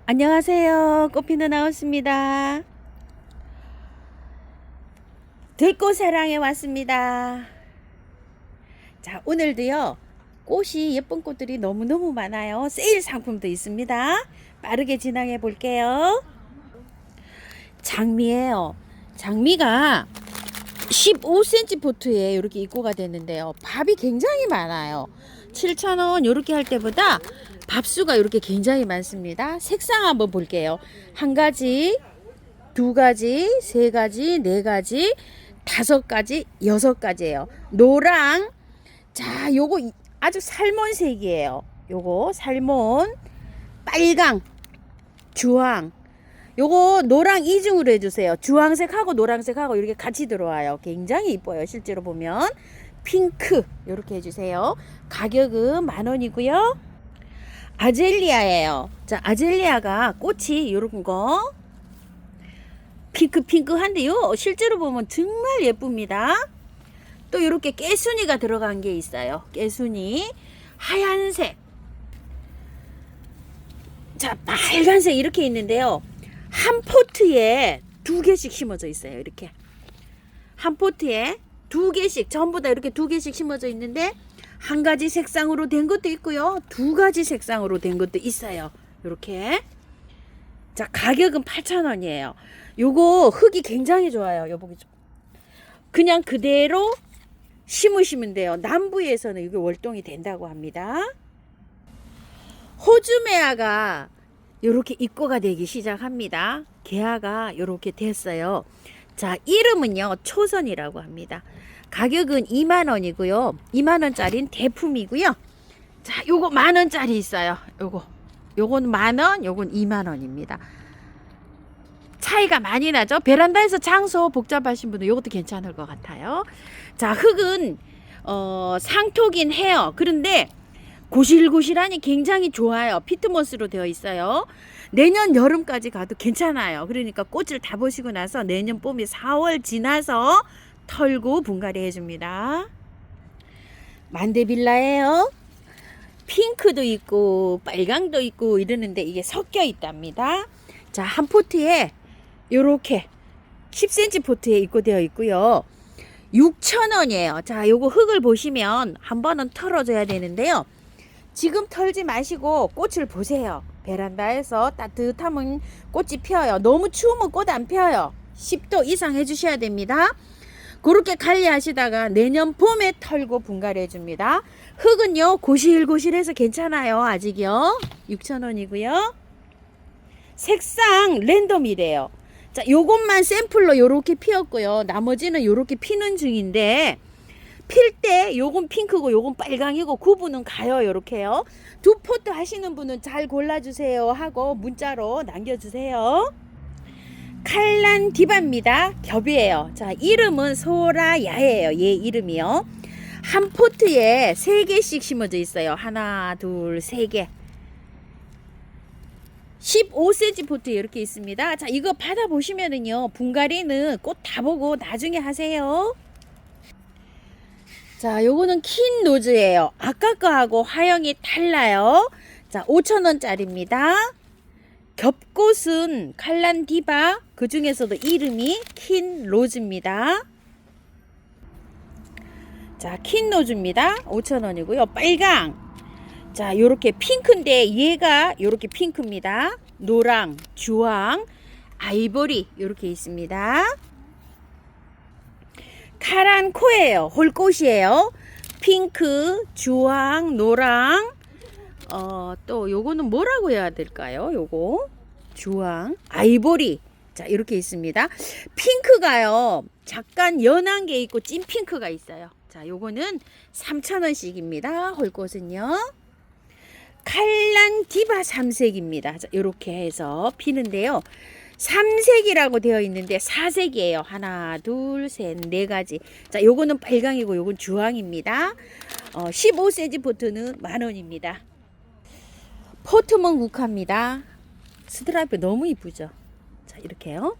안녕하세요. 꽃피는 나왔습니다. 들꽃 사랑에 왔습니다. 자, 오늘도요. 꽃이 예쁜 꽃들이 너무너무 많아요. 세일 상품도 있습니다. 빠르게 진행해 볼게요. 장미예요. 장미가 15cm 포트에 이렇게 입고가 됐는데요. 밥이 굉장히 많아요. 7,000원 이렇게 할 때보다 밥수가 이렇게 굉장히 많습니다. 색상 한번 볼게요. 한 가지, 두 가지, 세 가지, 네 가지, 다섯 가지, 여섯 가지예요. 노랑. 자, 요거 아주 살몬색이에요. 요거 살몬, 빨강, 주황. 요거 노랑 이중으로 해주세요. 주황색하고 노랑색하고 이렇게 같이 들어와요. 굉장히 이뻐요. 실제로 보면. 핑크 이렇게 해주세요. 가격은 10,000원이고요. 아젤리아예요. 자, 아젤리아가 꽃이 이런 거 핑크한데요. 실제로 보면 정말 예쁩니다. 또 이렇게 깨순이가 들어간 게 있어요. 깨순이 하얀색, 자, 빨간색 이렇게 있는데요. 한 포트에 두 개씩 심어져 있어요. 이렇게 한 포트에 두 개씩 전부 다 이렇게 두 개씩 심어져 있는데 한 가지 색상으로 된 것도 있고요. 두 가지 색상으로 된 것도 있어요. 이렇게. 자, 가격은 8,000원이에요. 요거 흙이 굉장히 좋아요. 여보기 좀. 그냥 그대로 심으시면 돼요. 남부에서는 이게 월동이 된다고 합니다. 호주메아가 이렇게 입고가 되기 시작합니다. 개화가 이렇게 됐어요. 자, 이름은요 초선이라고 합니다. 가격은 20,000원이고요. 20,000원짜리는 대품이고요. 자, 요거 10,000원짜리 있어요. 요건 10,000원, 요건 20,000원입니다. 차이가 많이 나죠. 베란다에서 장소 복잡하신 분은 요것도 괜찮을 것 같아요. 자, 흙은 상토긴 해요. 그런데 고실고실하니 굉장히 좋아요. 피트모스로 되어 있어요. 내년 여름까지 가도 괜찮아요. 그러니까 꽃을 다 보시고 나서 내년 봄에 4월 지나서 털고 분갈이 해줍니다. 만데빌라예요. 핑크도 있고 빨강도 있고 이러는데 이게 섞여 있답니다. 자, 한 포트에 요렇게 10cm 포트에 입고되어 있고요. 6,000원이에요. 자, 요거 흙을 보시면 한 번은 털어줘야 되는데요. 지금 털지 마시고 꽃을 보세요. 베란다에서 따뜻하면 꽃이 피어요. 너무 추우면 꽃 안 피어요. 10도 이상 해주셔야 됩니다. 그렇게 관리하시다가 내년 봄에 털고 분갈이 해줍니다. 흙은요 고실고실해서 괜찮아요. 아직요. 6,000원이고요. 색상 랜덤이래요. 자, 요것만 샘플로 요렇게 피었고요. 나머지는 요렇게 피는 중인데 필 때 요건 핑크고 요건 빨강이고 구분은 가요. 요렇게요. 두 포트 하시는 분은 잘 골라주세요 하고 문자로 남겨주세요. 칼란 디바입니다. 겹이에요. 자, 이름은 소라야예요. 얘 이름이요. 한 포트에 3개씩 심어져 있어요. 하나, 둘, 3개. 15cm 포트에 이렇게 있습니다. 자, 이거 받아보시면은요. 분갈이는 꽃 다 보고 나중에 하세요. 자, 요거는 킨 노즈예요. 아까 거하고 화형이 달라요. 자, 5,000원짜리입니다. 겹꽃은 칼란 디바, 그 중에서도 이름이 킨 로즈입니다. 자, 킨 로즈입니다. 5,000원이고요. 빨강. 자, 요렇게 핑크인데 얘가 요렇게 핑크입니다. 노랑, 주황, 아이보리 요렇게 있습니다. 카란 코예요. 홀꽃이에요. 핑크, 주황, 노랑. 또 요거는 뭐라고 해야 될까요? 요거 주황, 아이보리. 자, 이렇게 있습니다. 핑크가요 잠깐 연한 게 있고 찐 핑크가 있어요. 자, 요거는 3,000원씩입니다. 홀꽃은요. 칼란 디바 3색입니다. 자, 요렇게 해서 피는데요. 3색이라고 되어 있는데 4색이에요. 하나, 둘, 셋, 네 가지. 자, 요거는 빨강이고 요건 주황입니다. 15cm 포트는 10,000원입니다. 포트먼 국화입니다. 스트라이프 너무 이쁘죠. 자, 이렇게요.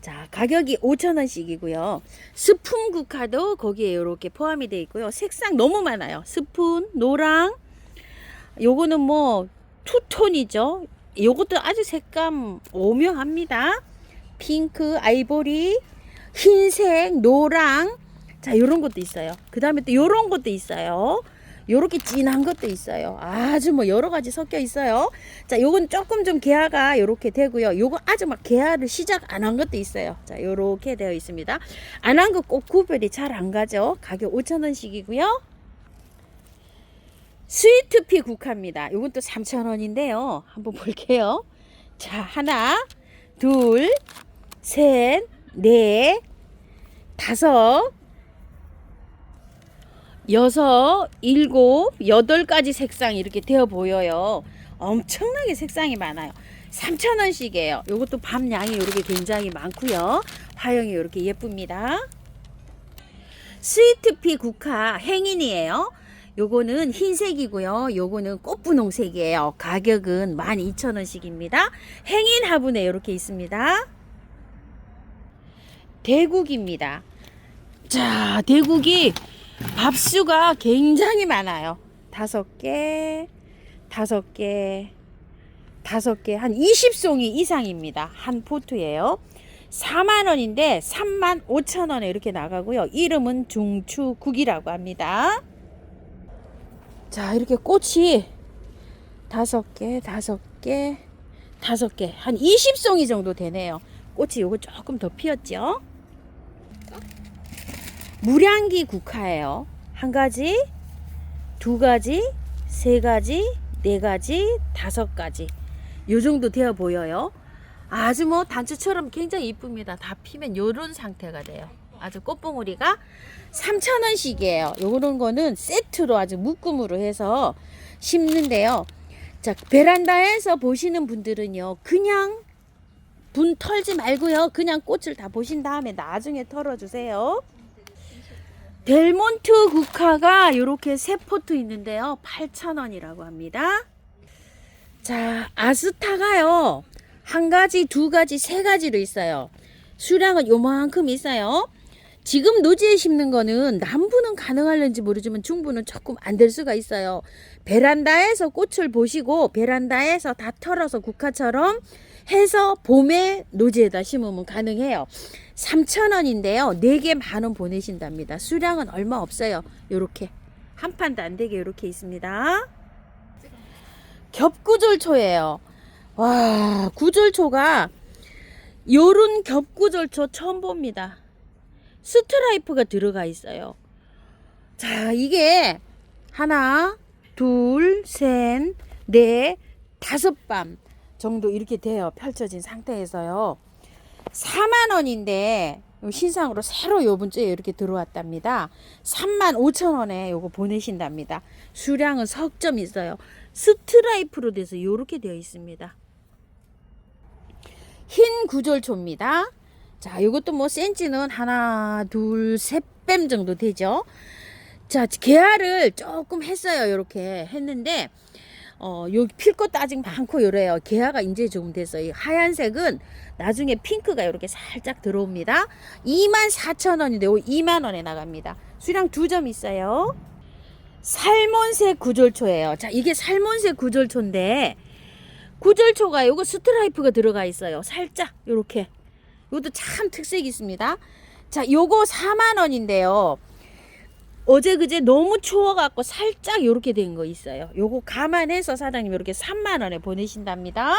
자, 가격이 5,000원씩이고요. 스푼 국화도 거기에 이렇게 포함이 되어 있고요. 색상 너무 많아요. 스푼, 노랑, 요거는 뭐 투톤이죠. 요것도 아주 색감 오묘합니다. 핑크, 아이보리, 흰색, 노랑. 자, 요런 것도 있어요. 그 다음에 또 요런 것도 있어요. 요렇게 진한 것도 있어요. 아주 뭐 여러 가지 섞여 있어요. 자, 요건 조금 좀 개화가 요렇게 되고요. 요거 아주 막 개화를 시작 안 한 것도 있어요. 자, 요렇게 되어 있습니다. 안 한 거 꼭 구별이 잘 안 가죠. 가격 5,000원씩이고요. 스위트피 국화입니다. 요건 또 3,000원인데요. 한번 볼게요. 자, 하나, 둘, 셋, 넷, 다섯, 여섯, 일곱, 여덟 가지 색상이 이렇게 되어 보여요. 엄청나게 색상이 많아요. 3,000원씩이에요. 요것도 밤양이 이렇게 굉장히 많고요. 화형이 이렇게 예쁩니다. 스위트피 국화 행인이에요. 요거는 흰색이고요. 요거는 꽃분홍색이에요. 가격은 12,000원씩입니다. 행인 화분에 이렇게 있습니다. 대국입니다. 자, 대국이 밥수가 굉장히 많아요. 5개, 5개, 5개, 한 20송이 이상입니다. 한 포트예요. 4만원인데 35,000원에 이렇게 나가고요. 이름은 중추국이라고 합니다. 자, 이렇게 꽃이 5개, 5개, 5개, 한 20송이 정도 되네요. 꽃이 요거 조금 더 피었죠. 무량기 국화예요. 한 가지, 두 가지, 세 가지, 네 가지, 5가지. 요 정도 되어 보여요. 아주 뭐 단추처럼 굉장히 이쁩니다. 다 피면 요런 상태가 돼요. 아주 꽃봉오리가 3,000원씩이에요. 요런 거는 세트로 아주 묶음으로 해서 심는데요. 자, 베란다에서 보시는 분들은요, 그냥 분 털지 말고요. 그냥 꽃을 다 보신 다음에 나중에 털어주세요. 델몬트 국화가 이렇게 세 포트 있는데요. 8,000원이라고 합니다. 자, 아스타가요. 한 가지, 두 가지, 세 가지로 있어요. 수량은 요만큼 있어요. 지금 노지에 심는 거는 남부는 가능할는지 모르지만 중부는 조금 안 될 수가 있어요. 베란다에서 꽃을 보시고 베란다에서 다 털어서 국화처럼 해서 봄에 노지에다 심으면 가능해요. 3,000원인데요. 4개 10,000원 보내신답니다. 수량은 얼마 없어요. 요렇게 한 판도 안 되게 요렇게 있습니다. 겹구절초예요. 와, 구절초가 요런 겹구절초 처음 봅니다. 스트라이프가 들어가 있어요. 자, 이게 하나, 둘, 셋, 넷, 5밤 정도 이렇게 돼요. 펼쳐진 상태에서요. 4만원인데 신상으로 새로 요번 주에 이렇게 들어왔답니다. 35,000원에 요거 보내신답니다. 수량은 석점 있어요. 스트라이프로 돼서 요렇게 되어 있습니다. 흰 구절초입니다. 자, 이것도 뭐 센치는 하나, 둘, 셋 뺨 정도 되죠. 자, 개화를 조금 했어요. 이렇게 했는데 여기 필 것도 아직 많고 요래요. 개화가 이제 조금 됐어요. 하얀색은 나중에 핑크가 이렇게 살짝 들어옵니다. 24,000원인데 2만원에 나갑니다. 수량 2점 있어요. 살몬색 구절초예요. 자, 이게 살몬색 구절초인데 구절초가 요거 스트라이프가 들어가 있어요. 살짝 요렇게. 이것도 참 특색이 있습니다. 자, 요거 4만원인데요. 어제 그제 너무 추워갖고 살짝 요렇게 된 거 있어요. 요거 감안해서 사장님 이렇게 3만원에 보내신답니다.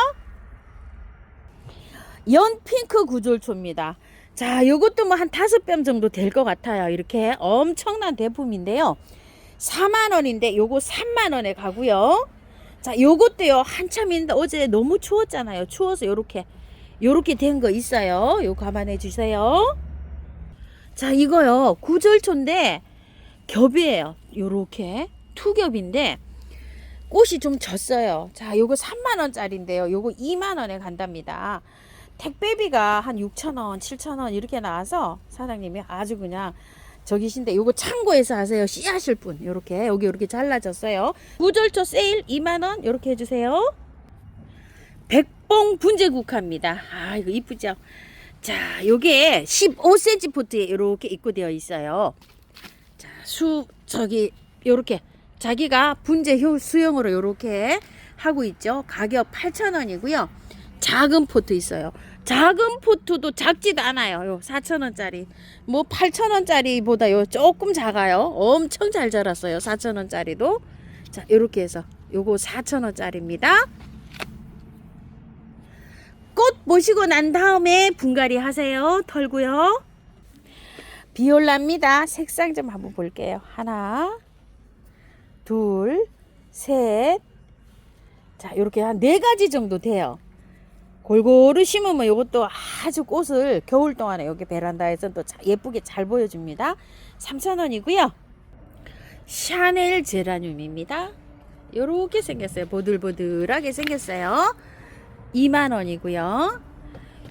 연핑크 구절초입니다. 자, 요것도 뭐 한 5뺨 정도 될 것 같아요. 이렇게 엄청난 대품인데요. 4만원인데 요거 3만원에 가고요. 자, 요것도요 한참인데 어제 너무 추웠잖아요. 추워서 요렇게 된 거 있어요. 요 감안해 주세요. 자, 이거요 구절초인데 겹이에요. 요렇게 투겹인데 꽃이 좀 졌어요. 자, 요거 3만원짜리인데요. 요거 2만원에 간답니다. 택배비가 한 6,000원, 7,000원 이렇게 나와서 사장님이 아주 그냥 저기신데 요거 창고에서 하세요. 씨하실 분. 요렇게 여기 이렇게 잘라졌어요. 구절초 세일 2만원 요렇게 해주세요. 백봉 분재국화입니다. 아, 이거 이쁘죠? 자, 요게 15cm 포트에 이렇게 입고되어 있어요. 자, 요렇게 자기가 분재 수영으로 요렇게 하고 있죠. 가격 8,000원이고요. 작은 포트 있어요. 작은 포트도 작지도 않아요. 요 4,000원짜리. 뭐 8,000원짜리보다 요 조금 작아요. 엄청 잘 자랐어요. 4,000원짜리도. 자, 요렇게 해서 요거 4,000원짜리입니다. 꽃 보시고 난 다음에 분갈이 하세요. 털고요. 비올라입니다. 색상 좀 한번 볼게요. 하나, 둘, 셋. 자, 요렇게 한 4가지 정도 돼요. 골고루 심으면 이것도 아주 꽃을 겨울 동안에 여기 베란다에서 또 예쁘게 잘 보여줍니다. 3,000원이고요. 샤넬 제라늄입니다. 요렇게 생겼어요. 보들보들하게 생겼어요. 20,000원이고요.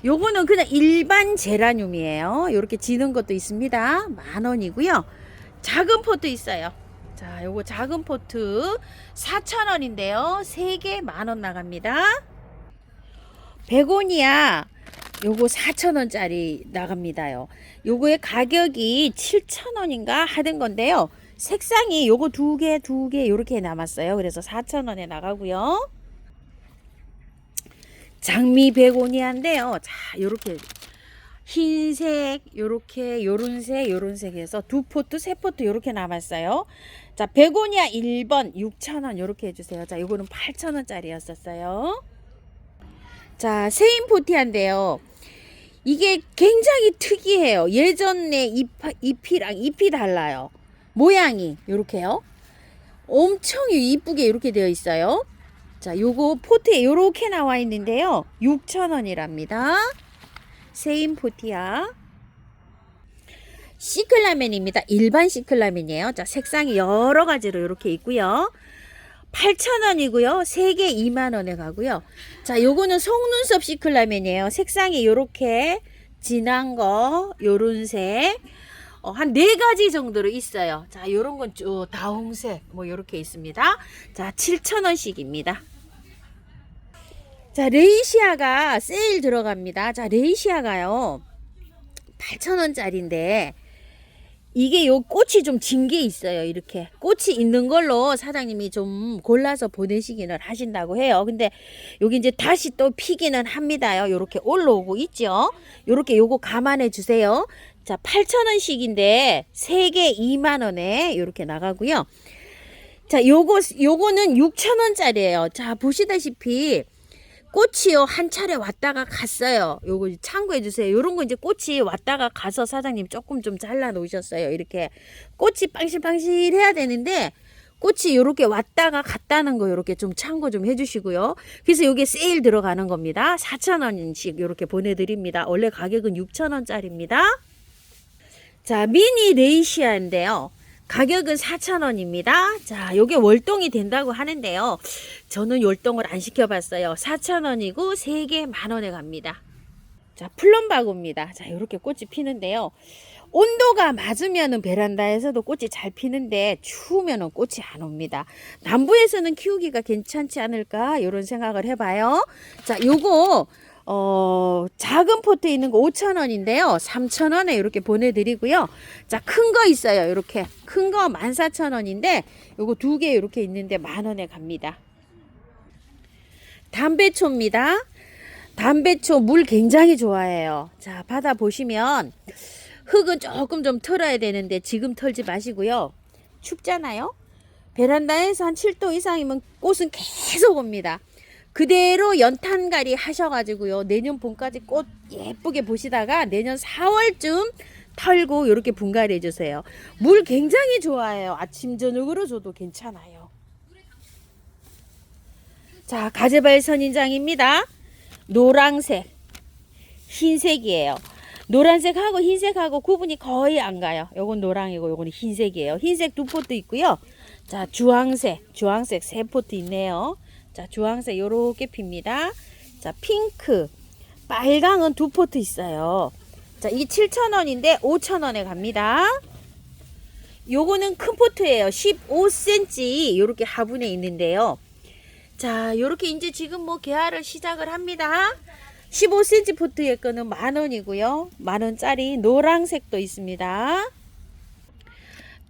요거는 그냥 일반 제라늄이에요. 요렇게 지는 것도 있습니다. 10,000원이고요. 작은 포트 있어요. 자, 요거 작은 포트 4,000원인데요. 3개 10,000원 나갑니다. 베고니아 요거 4,000원짜리 나갑니다요. 요거의 가격이 7,000원인가 하던 건데요. 색상이 요거 2개 요렇게 남았어요. 그래서 4,000원에 나가고요. 장미 베고니아인데요. 자, 요렇게 흰색, 요렇게 요런색 해서 2포트, 3포트 요렇게 남았어요. 자, 베고니아 1번 6,000원 요렇게 해주세요. 자, 요거는 8,000원짜리였었어요. 자, 세인포티아인데요. 이게 굉장히 특이해요. 예전에 잎이랑 잎이 달라요. 모양이 요렇게요. 엄청 이쁘게 이렇게 되어 있어요. 자, 요거 포트에 요렇게 나와 있는데요. 6,000원이랍니다. 세인포티아. 시클라멘입니다. 일반 시클라멘이에요. 자, 색상이 여러 가지로 이렇게 있고요. 8,000원이고요. 3개 20,000원에 가고요. 자, 요거는 속눈썹 시클라멘이에요. 색상이 요렇게 진한 거, 요런 색. 한 4가지 정도로 있어요. 자, 요런 건 쭉 다홍색, 뭐 요렇게 있습니다. 자, 7,000원씩입니다. 자, 레이시아가 세일 들어갑니다. 자, 레이시아가요. 8,000원짜리인데 이게 요 꽃이 좀 진 게 있어요. 이렇게 꽃이 있는 걸로 사장님이 좀 골라서 보내시기는 하신다고 해요. 근데 여기 이제 다시 또 피기는 합니다요. 요렇게 올라오고 있죠. 요렇게 요거 감안해 주세요. 자, 8,000원씩인데 3개 20,000원에 요렇게 나가고요. 자, 요거는 6,000원짜리예요. 자, 보시다시피 꽃이요 한 차례 왔다가 갔어요. 요거 참고해 주세요. 요런 거 이제 꽃이 왔다가 가서 사장님 조금 좀 잘라 놓으셨어요. 이렇게 꽃이 빵실빵실 해야 되는데 꽃이 요렇게 왔다가 갔다는 거 요렇게 좀 참고 좀 해주시고요. 그래서 요게 세일 들어가는 겁니다. 4,000원씩 요렇게 보내드립니다. 원래 가격은 6,000원짜리입니다. 자, 미니 레이시아인데요. 가격은 4,000원입니다. 자, 요게 월동이 된다고 하는데요. 저는 월동을 안 시켜봤어요. 4,000원이고 3개 10,000원에 갑니다. 자, 플럼바고입니다. 자, 요렇게 꽃이 피는데요. 온도가 맞으면은 베란다에서도 꽃이 잘 피는데 추우면은 꽃이 안 옵니다. 남부에서는 키우기가 괜찮지 않을까 이런 생각을 해봐요. 자, 요거 작은 포트에 있는 거 5,000원인데요. 3,000원에 이렇게 보내드리고요. 자, 큰 거 있어요. 이렇게 큰 거 14,000원인데 요거 2개 이렇게 있는데 10,000원에 갑니다. 담배초입니다. 담배초 물 굉장히 좋아해요. 자, 받아 보시면 흙은 조금 좀 털어야 되는데 지금 털지 마시고요. 춥잖아요. 베란다에서 한 7도 이상이면 꽃은 계속 옵니다. 그대로 연탄갈이 하셔가지고요. 내년 봄까지 꽃 예쁘게 보시다가 내년 4월쯤 털고 이렇게 분갈이 해주세요. 물 굉장히 좋아해요. 아침 저녁으로 줘도 괜찮아요. 자, 가재발 선인장입니다. 노란색, 흰색이에요. 노란색하고 흰색하고 구분이 거의 안 가요. 요건 노랑이고 요건 흰색이에요. 흰색 2포트 있고요. 자, 주황색 3포트 있네요. 자, 주황색 요렇게 핍니다. 자, 핑크, 빨강은 2포트 있어요. 자, 이게 7,000원인데 5,000원에 갑니다. 요거는 큰 포트예요. 15cm 요렇게 화분에 있는데요. 자, 요렇게 이제 지금 뭐 개화를 시작을 합니다. 15cm 포트의 거는 10,000원이고요. 10,000원짜리 노란색도 있습니다.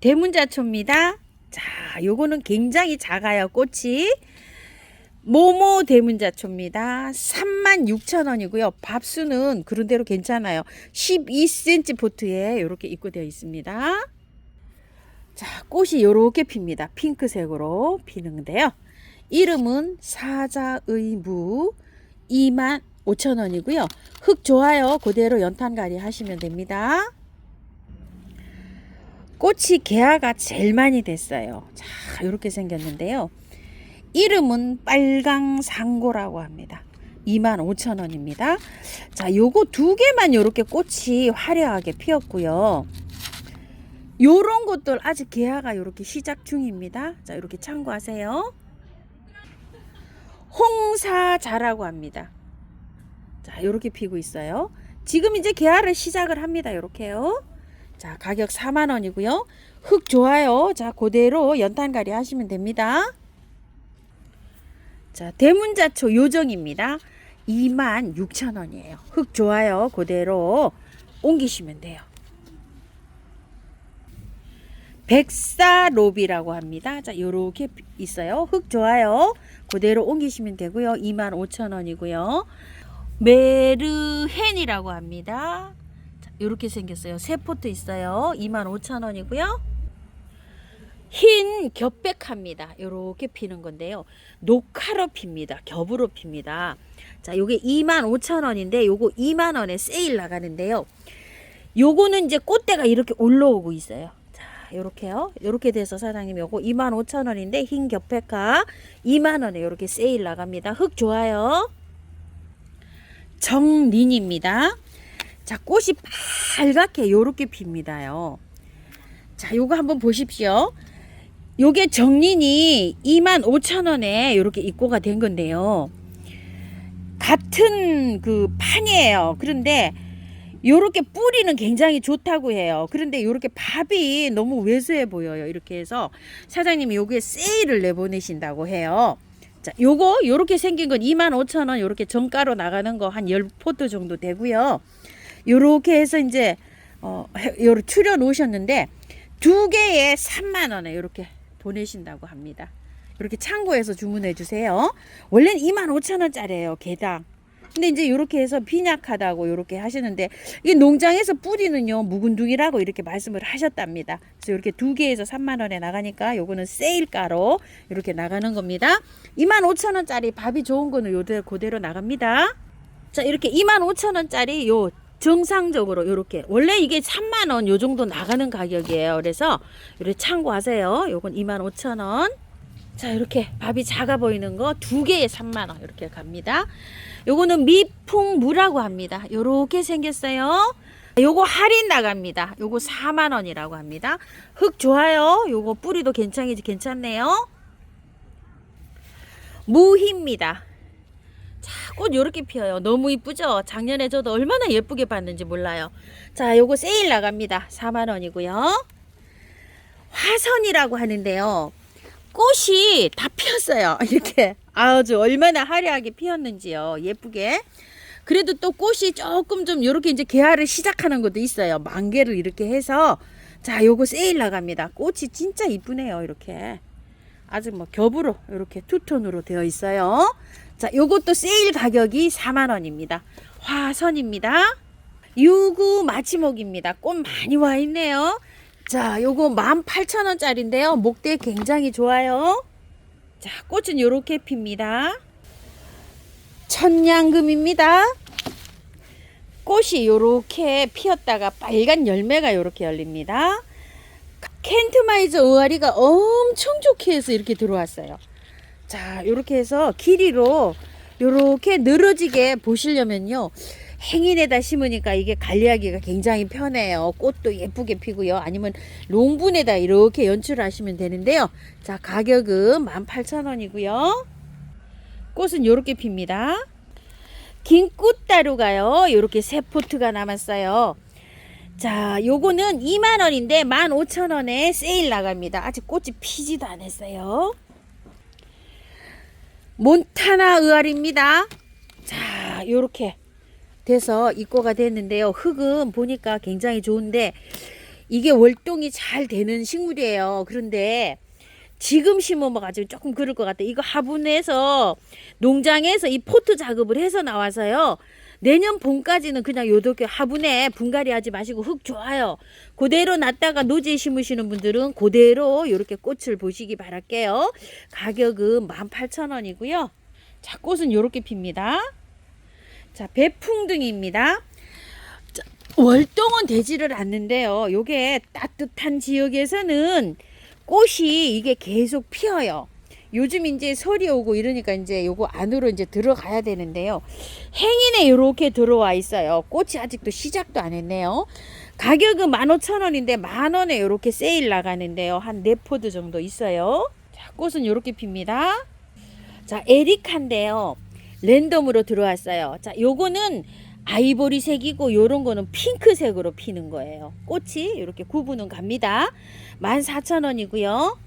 대문자초입니다. 자, 요거는 굉장히 작아요. 꽃이 모모 대문자초입니다. 36,000원이고요. 밥수는 그런대로 괜찮아요. 12cm 포트에 이렇게 입고되어 있습니다. 자, 꽃이 이렇게 핍니다. 핑크색으로 피는데요. 이름은 사자의무 25,000원이고요. 흙 좋아요. 그대로 연탄가리 하시면 됩니다. 꽃이 개화가 제일 많이 됐어요. 자, 이렇게 생겼는데요. 이름은 빨강상고라고 합니다. 25,000원입니다. 자, 요거 두 개만 이렇게 꽃이 화려하게 피었고요. 요런 것들 아직 개화가 이렇게 시작 중입니다. 자, 이렇게 참고하세요. 홍사자라고 합니다. 자, 이렇게 피고 있어요. 지금 이제 개화를 시작을 합니다. 이렇게요. 자, 가격 4만원이고요. 흙 좋아요. 자, 그대로 연탄가리 하시면 됩니다. 자, 대문자초 요정입니다. 26,000원이에요. 흙 좋아요. 그대로 옮기시면 돼요. 백사로비라고 합니다. 자, 요렇게 있어요. 흙 좋아요. 그대로 옮기시면 되고요. 25,000원이고요. 메르헨이라고 합니다. 자, 요렇게 생겼어요. 세 포트 있어요. 25,000원이고요. 흰 겹백합니다. 요렇게 피는 건데요. 녹화로 핍니다. 겹으로 핍니다. 자, 요게 25,000원인데 요거 2만원에 세일 나가는데요. 요거는 이제 꽃대가 이렇게 올라오고 있어요. 자, 요렇게요. 요렇게 돼서 사장님 요거 25,000원인데 흰 겹백화 2만원에 요렇게 세일 나갑니다. 흙 좋아요. 정린입니다. 자, 꽃이 빨갛게 요렇게 핍니다요. 자, 요거 한번 보십시오. 요게 정린이 25,000원에 이렇게 입고가 된 건데요. 같은 그 판이에요. 그런데 요렇게 뿌리는 굉장히 좋다고 해요. 그런데 요렇게 밥이 너무 왜소해 보여요. 이렇게 해서 사장님이 요게 세일을 내보내신다고 해요. 자, 요거 요렇게 생긴 건 25,000원 요렇게 정가로 나가는 거 한 10포트 정도 되고요. 요렇게 해서 이제 요렇게 추려 놓으셨는데 두 개에 3만원에 요렇게 보내신다고 합니다. 이렇게 참고해서 주문해 주세요. 원래는 25,000원짜리예요. 개당. 근데 이제 이렇게 해서 빈약하다고 이렇게 하시는데 이 농장에서 뿌리는요 묵은둥이라고 이렇게 말씀을 하셨답니다. 그래서 이렇게 두 개에서 3만원에 나가니까 요거는 세일가로 이렇게 나가는 겁니다. 25,000원짜리 밥이 좋은 거는 요대로 그대로 나갑니다. 자, 이렇게 25,000원짜리 요 정상적으로 이렇게 원래 이게 3만원 요 정도 나가는 가격이에요. 그래서 이렇게 참고하세요. 요건 25,000원. 자, 이렇게 밥이 작아 보이는 거 두 개에 3만원 이렇게 갑니다. 요거는 미풍무라고 합니다. 요렇게 생겼어요. 요거 할인 나갑니다. 요거 4만원이라고 합니다. 흙 좋아요. 요거 뿌리도 괜찮네요. 무희입니다. 자, 꽃 요렇게 피어요. 너무 이쁘죠? 작년에 저도 얼마나 예쁘게 봤는지 몰라요. 자, 요거 세일 나갑니다. 4만원이고요. 화선이라고 하는데요. 꽃이 다 피었어요. 이렇게 아주 얼마나 화려하게 피었는지요. 예쁘게. 그래도 또 꽃이 조금 좀 요렇게 이제 개화를 시작하는 것도 있어요. 만개를 이렇게 해서 자, 요거 세일 나갑니다. 꽃이 진짜 이쁘네요. 이렇게 아주 뭐 겹으로 이렇게 투톤으로 되어 있어요. 자, 요것도 세일 가격이 4만원입니다. 화선입니다. 유구 마치목입니다. 꽃 많이 와 있네요. 자, 요거 18,000원짜리인데요. 목대 굉장히 좋아요. 자, 꽃은 요렇게 핍니다. 천냥금입니다. 꽃이 요렇게 피었다가 빨간 열매가 요렇게 열립니다. 켄트마이저 의아리가 엄청 좋게 해서 이렇게 들어왔어요. 자, 요렇게 해서 길이로 요렇게 늘어지게 보시려면요. 행인에다 심으니까 이게 관리하기가 굉장히 편해요. 꽃도 예쁘게 피고요. 아니면 롱분에다 이렇게 연출하시면 되는데요. 자, 가격은 18,000원이고요. 꽃은 요렇게 핍니다. 긴 꽃다루가요. 요렇게 세 포트가 남았어요. 자, 요거는 2만원인데 15,000원에 세일 나갑니다. 아직 꽃이 피지도 않았어요. 몬타나 의아리입니다. 자, 요렇게 돼서 입고가 됐는데요. 흙은 보니까 굉장히 좋은데 이게 월동이 잘 되는 식물이에요. 그런데 지금 심어가지고 조금 그럴 것 같아. 이거 화분에서 농장에서 이 포트 작업을 해서 나와서요. 내년 봄까지는 그냥 요렇게 화분에 분갈이 하지 마시고 흙 좋아요. 그대로 놨다가 노지에 심으시는 분들은 그대로 요렇게 꽃을 보시기 바랄게요. 가격은 18,000원이고요. 자, 꽃은 요렇게 핍니다. 자, 배풍등입니다. 자, 월동은 되지를 않는데요. 요게 따뜻한 지역에서는 꽃이 이게 계속 피어요. 요즘 이제 설이 오고 이러니까 이제 요거 안으로 이제 들어가야 되는데요. 행인에 이렇게 들어와 있어요. 꽃이 아직도 시작도 안 했네요. 가격은 15,000원인데 만원에 이렇게 세일 나가는데요. 한 4포드 정도 있어요. 자, 꽃은 이렇게 핍니다. 자, 에리카인데요. 랜덤으로 들어왔어요. 자, 요거는 아이보리색이고 요런 거는 핑크색으로 피는 거예요. 꽃이 이렇게 구분은 갑니다. 14,000원이고요.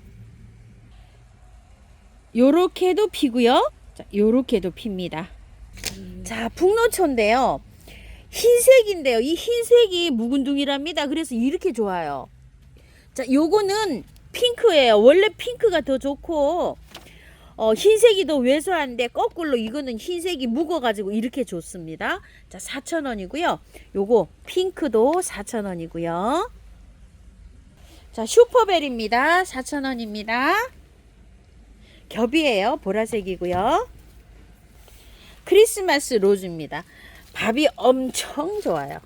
요렇게도 피고요. 자, 요렇게도 핍니다. 자, 북노초인데요. 흰색인데요. 이 흰색이 묵은둥이랍니다. 그래서 이렇게 좋아요. 자, 요거는 핑크예요. 원래 핑크가 더 좋고 흰색이 더 왜소한데 거꾸로 이거는 흰색이 묵어가지고 이렇게 좋습니다. 자, 4,000원이고요. 요거 핑크도 4,000원이고요. 자, 슈퍼벨입니다. 4,000원입니다. 겹이에요. 보라색이고요. 크리스마스 로즈입니다. 밥이 엄청 좋아요.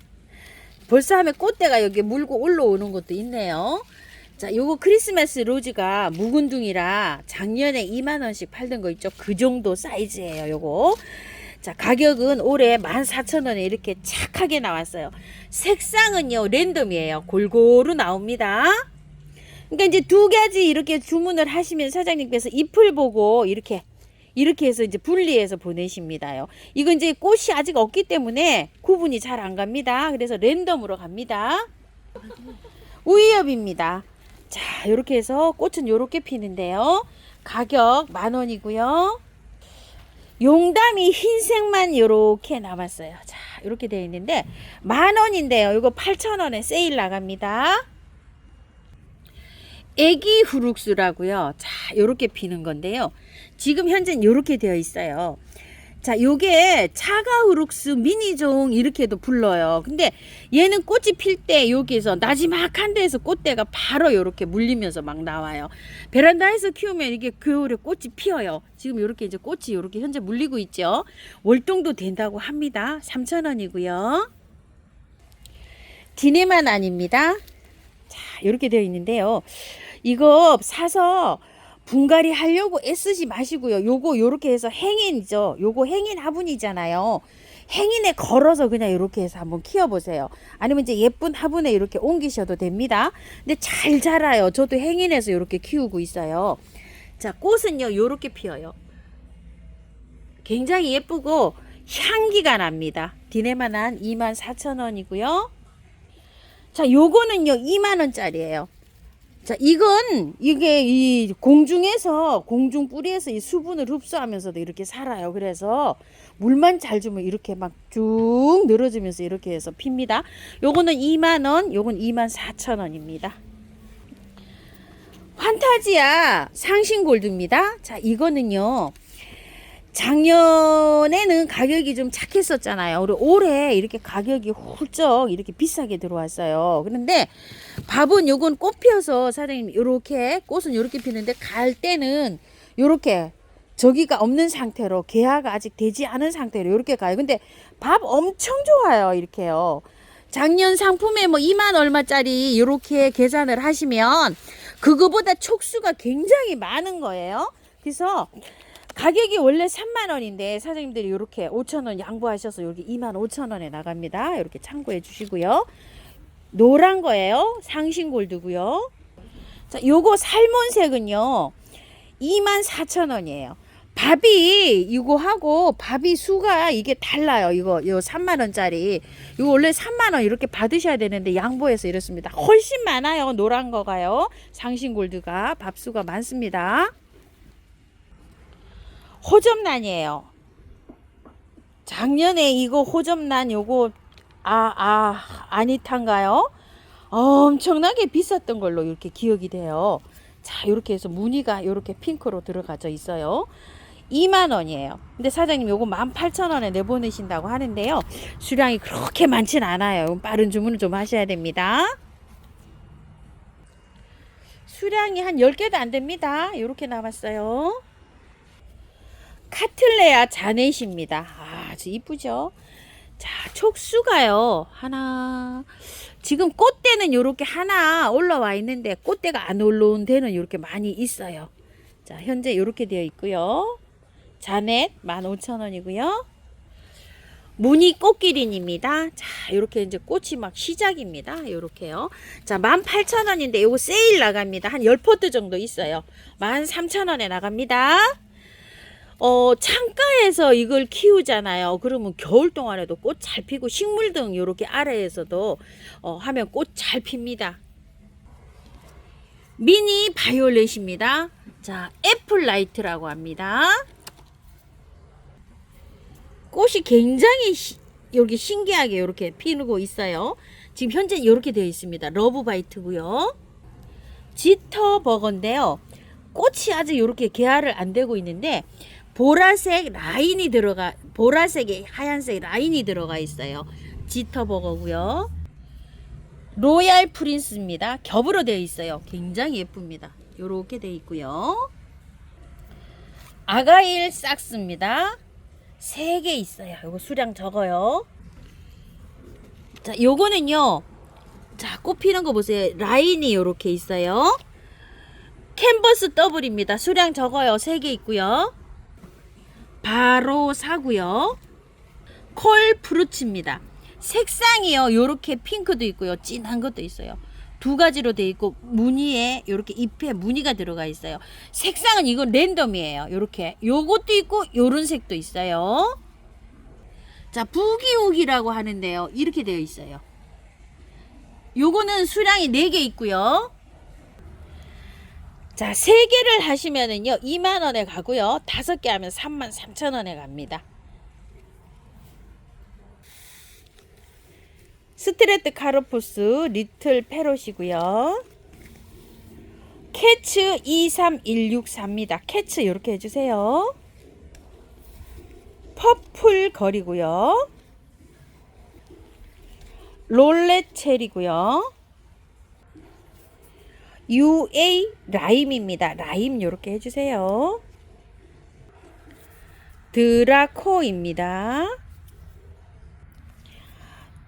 벌써 하면 꽃대가 여기 물고 올라오는 것도 있네요. 자, 요거 크리스마스 로즈가 묵은둥이라 작년에 2만원씩 팔던 거 있죠. 그 정도 사이즈예요. 요거. 자, 가격은 올해 14,000원에 이렇게 착하게 나왔어요. 색상은요, 랜덤이에요. 골고루 나옵니다. 그러니까 이제 두 가지 이렇게 주문을 하시면 사장님께서 잎을 보고 이렇게 해서 이제 분리해서 보내십니다요. 이건 이제 꽃이 아직 없기 때문에 구분이 잘 안 갑니다. 그래서 랜덤으로 갑니다. 우이엽입니다. 자, 이렇게 해서 꽃은 이렇게 피는데요. 가격 10,000원이고요. 용담이 흰색만 이렇게 남았어요. 자, 이렇게 되어 있는데 10,000원인데요. 이거 8,000원에 세일 나갑니다. 애기 후룩스라고요. 자, 요렇게 피는 건데요. 지금 현재는 요렇게 되어 있어요. 자, 요게 차가 후룩스 미니종 이렇게도 불러요. 근데 얘는 꽃이 필 때 여기에서 나지막한 데에서 꽃대가 바로 요렇게 물리면서 막 나와요. 베란다에서 키우면 이게 겨울에 꽃이 피어요. 지금 요렇게 이제 꽃이 요렇게 현재 물리고 있죠. 월동도 된다고 합니다. 3,000원이고요. 디네만 아닙니다. 자, 이렇게 되어 있는데요. 이거 사서 분갈이 하려고 애쓰지 마시고요. 요거 요렇게 해서 행인이죠. 요거 행인 화분이잖아요. 행인에 걸어서 그냥 이렇게 해서 한번 키워보세요. 아니면 이제 예쁜 화분에 이렇게 옮기셔도 됩니다. 근데 잘 자라요. 저도 행인에서 이렇게 키우고 있어요. 자, 꽃은요 요렇게 피어요. 굉장히 예쁘고 향기가 납니다. 디네만한 24,000원이고요. 자, 요거는요 2만원짜리예요. 자, 이게 이 공중에서, 공중 뿌리에서 이 수분을 흡수하면서도 이렇게 살아요. 그래서 물만 잘 주면 이렇게 막 쭉 늘어지면서 이렇게 해서 핍니다. 요거는 2만원, 요건 24,000원입니다. 환타지아 상신골드입니다. 자, 이거는요. 작년에는 가격이 좀 착했었잖아요. 우리 올해 이렇게 가격이 훌쩍 이렇게 비싸게 들어왔어요. 그런데 밥은 요건 꽃 피어서 사장님 요렇게 꽃은 요렇게 피는데 갈 때는 요렇게 저기가 없는 상태로 개화가 아직 되지 않은 상태로 요렇게 가요. 근데 밥 엄청 좋아요. 이렇게요. 작년 상품에 뭐 2만 얼마짜리 요렇게 계산을 하시면 그거보다 촉수가 굉장히 많은 거예요. 그래서 가격이 원래 3만원인데 사장님들이 이렇게 5,000원 양보하셔서 여기 25,000원에 나갑니다. 이렇게 참고해 주시고요. 노란 거예요. 상신골드고요. 자, 요거 살몬색은요 24,000원이에요. 밥이 이거하고 밥이 수가 이게 달라요. 이거 3만원짜리 이거 원래 3만원 이렇게 받으셔야 되는데 양보해서 이렇습니다. 훨씬 많아요. 노란 거가요. 상신골드가 밥수가 많습니다. 호접란이에요. 작년에 이거 호접란 요거 아니탄가요? 엄청나게 비쌌던 걸로 이렇게 기억이 돼요. 자, 이렇게 해서 무늬가 이렇게 핑크로 들어가져 있어요. 2만 원이에요. 근데 사장님 요거 18,000원에 내보내신다고 하는데요. 수량이 그렇게 많진 않아요. 빠른 주문을 좀 하셔야 됩니다. 수량이 한 10개도 안 됩니다. 이렇게 남았어요. 카틀레아 자넷입니다. 아주 이쁘죠? 자, 촉수가요. 하나. 지금 꽃대는 이렇게 하나 올라와 있는데 꽃대가 안 올라온 데는 이렇게 많이 있어요. 자, 현재 이렇게 되어 있고요. 자넷 15,000원이고요. 무늬 꽃기린입니다. 자, 이렇게 이제 꽃이 막 시작입니다. 이렇게요. 자, 18,000원인데 이거 세일 나갑니다. 한 10포트 정도 있어요. 13,000원에 나갑니다. 창가에서 이걸 키우잖아요. 그러면 겨울 동안에도 꽃 잘 피고 식물 등 이렇게 아래에서도 하면 꽃 잘 핍니다. 미니 바이올렛입니다. 자, 애플라이트라고 합니다. 꽃이 굉장히 여기 신기하게 이렇게 피고 있어요. 지금 현재 이렇게 되어 있습니다. 러브바이트고요. 지터버거인데요. 꽃이 아직 이렇게 개화를 안 되고 있는데 보라색 라인이 보라색에 하얀색 라인이 들어가 있어요. 지터버거고요. 로얄 프린스입니다. 겹으로 되어 있어요. 굉장히 예쁩니다. 이렇게 되어 있고요. 아가일 삭스입니다. 3개 있어요. 요거 수량 적어요. 자, 요거는요. 자, 꽃 피는 거 보세요. 라인이 이렇게 있어요. 캔버스 더블입니다. 수량 적어요. 3개 있고요. 바로 사고요. 콜 프루츠입니다. 색상이요. 요렇게 핑크도 있고요. 진한 것도 있어요. 2가지로 되어 있고 무늬에 이렇게 잎에 무늬가 들어가 있어요. 색상은 이건 랜덤이에요. 요렇게 요것도 있고 요런 색도 있어요. 자, 부기옥이라고 하는데요. 이렇게 되어 있어요. 요거는 수량이 4개 있고요. 자, 3개를 하시면은요 2만원에 가고요. 5개 하면 33,000원에 갑니다. 스트레트 카르포스 리틀 페롯이고요. 캐츠 23164입니다. 캐츠 이렇게 해주세요. 퍼플 거리고요. 롤렛 체리고요. UA 라임입니다. 라임 이렇게 해주세요. 드라코입니다.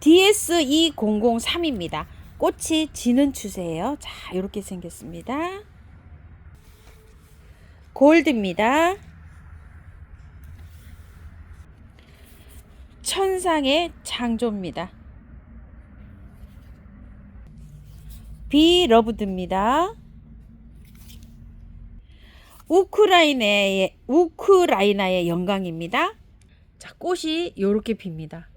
DS2003입니다. 꽃이 지는 추세예요. 자, 이렇게 생겼습니다. 골드입니다. 천상의 창조입니다. 비러브드입니다. 우크라이나의 영광입니다. 자, 꽃이 이렇게 핍니다.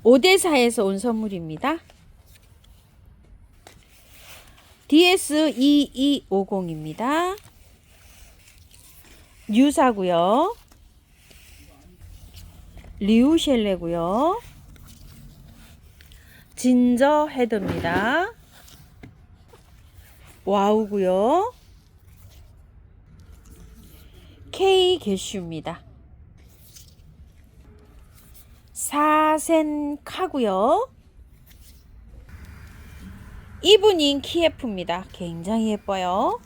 오데사에서 온 선물입니다. DS2250입니다. 뉴사고요. 리우셸레고요. 진저 헤더입니다. 와우고요. K 게슈입니다. 사센카고요. 이브닝 키예프입니다. 굉장히 예뻐요.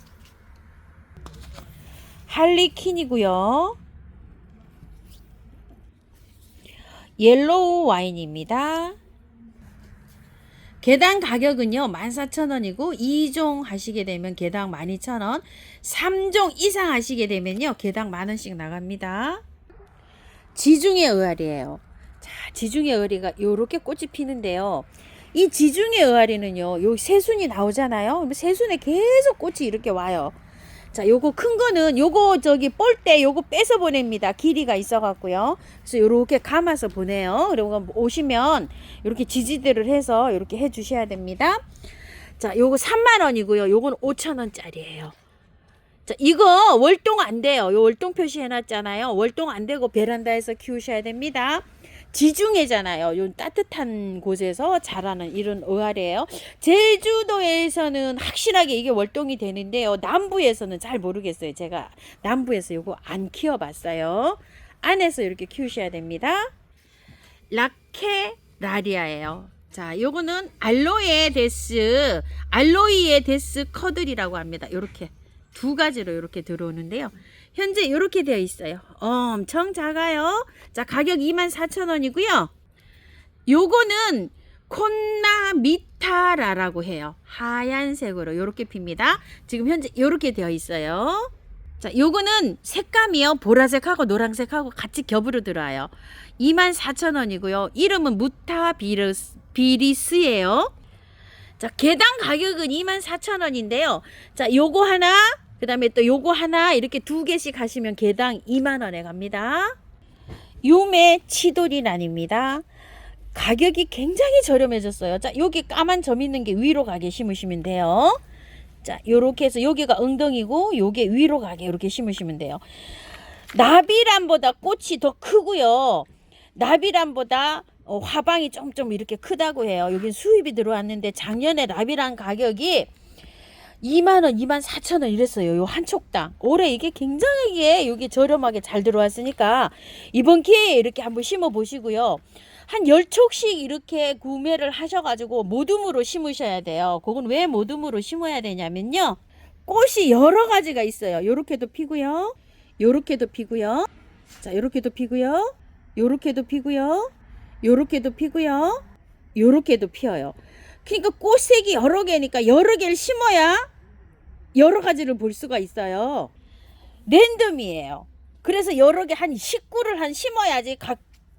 할리퀸이고요. 옐로우 와인입니다. 개당 가격은요 14,000원이고 2종 하시게 되면 개당 12,000원, 3종 이상 하시게 되면요 개당 만원씩 나갑니다. 지중해 의아리예요. 자, 지중해 의아리가 요렇게 꽃이 피는데요. 이 지중해 의아리는요 요 새순이 나오잖아요. 새순에 계속 꽃이 이렇게 와요. 자, 요거 큰 거는 요거 저기 볼 때 요거 빼서 보냅니다. 길이가 있어 갖고요. 그래서 요렇게 감아서 보내요. 그리고 오시면 요렇게 지지대를 해서 요렇게 해 주셔야 됩니다. 자, 요거 3만 원이고요. 요건 5,000원짜리예요. 자, 이거 월동 안 돼요. 요 월동 표시해 놨잖아요. 월동 안 되고 베란다에서 키우셔야 됩니다. 지중해잖아요. 요 따뜻한 곳에서 자라는 이런 의아래예요. 제주도에서는 확실하게 이게 월동이 되는데요. 남부에서는 잘 모르겠어요. 제가 남부에서 요거 안 키워봤어요. 안에서 이렇게 키우셔야 됩니다. 라케라리아예요. 자, 요거는 알로이에 데스 커들이라고 합니다. 요렇게 두 가지로 이렇게 들어오는데요. 현재 이렇게 되어 있어요. 엄청 작아요. 자, 가격 24,000원이고요. 요거는 콘나미타라라고 해요. 하얀색으로 이렇게 핍니다. 지금 현재 이렇게 되어 있어요. 자, 요거는 색감이요. 보라색하고 노란색하고 같이 겹으로 들어와요. 24,000원이고요. 이름은 무타비리스예요. 자, 개당 가격은 24,000원인데요. 자, 요거 하나, 그 다음에 또 요거 하나 이렇게 두 개씩 하시면 개당 2만원에 갑니다. 요메 치도리란입니다. 가격이 굉장히 저렴해졌어요. 자, 여기 까만 점 있는 게 위로 가게 심으시면 돼요. 자, 요렇게 해서 여기가 엉덩이고 요게 위로 가게 이렇게 심으시면 돼요. 나비란보다 꽃이 더 크고요. 나비란보다 화방이 좀 이렇게 크다고 해요. 여긴 수입이 들어왔는데 작년에 나비란 가격이 2만원, 24,000원 이랬어요. 요 한 촉당. 올해 이게 굉장히 여기 저렴하게 잘 들어왔으니까 이번 기회에 이렇게 한번 심어 보시고요. 한 10촉씩 이렇게 구매를 하셔가지고 모둠으로 심으셔야 돼요. 그건 왜 모둠으로 심어야 되냐면요. 꽃이 여러 가지가 있어요. 요렇게도 피고요. 요렇게도 피고요. 자, 요렇게도 피고요. 요렇게도 피고요. 요렇게도 피고요. 요렇게도 피어요. 그러니까 꽃색이 여러 개니까 여러 개를 심어야 여러 가지를 볼 수가 있어요. 랜덤이에요. 그래서 여러 개 한 19를 한 심어야지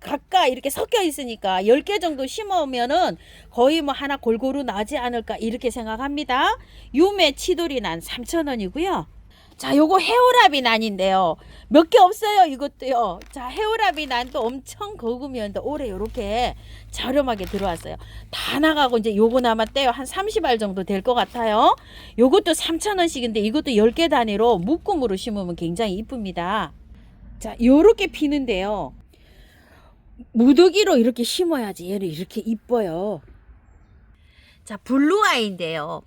각각 이렇게 섞여 있으니까 10개 정도 심으면은 거의 뭐 하나 골고루 나지 않을까 이렇게 생각합니다. 유메 치돌이난 3,000원이고요. 자, 요거 헤오라비난인데요. 몇 개 없어요, 이것도요. 자, 헤오라비난도 엄청 거구면 올해 요렇게 저렴하게 들어왔어요. 다 나가고 이제 요거 남았대요. 한 30알 정도 될 것 같아요. 요것도 3,000원씩인데 이것도 10개 단위로 묶음으로 심으면 굉장히 이쁩니다. 자, 요렇게 피는데요. 무더기로 이렇게 심어야지 얘는 이렇게 이뻐요. 자, 블루아이인데요.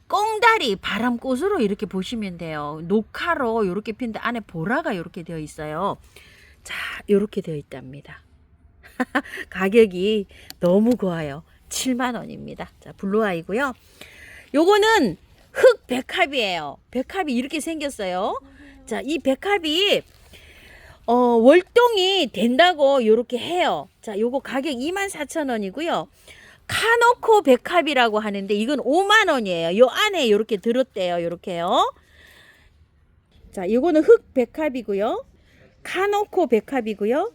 꽁다리 바람꽃으로 이렇게 보시면 돼요. 녹화로 이렇게 핀데 안에 보라가 이렇게 되어 있어요. 자, 이렇게 되어 있답니다. 가격이 너무 고와요. 7만원입니다. 자, 블루아이고요. 요거는 흑 백합이에요. 백합이 이렇게 생겼어요. 자, 이 백합이 월동이 된다고 이렇게 해요. 자, 요거 가격 24,000원이고요. 카노코 백합이라고 하는데 이건 5만원이에요. 요 안에 이렇게 들었대요. 이렇게요. 자, 요거는 흑 백합이고요. 카노코 백합이고요.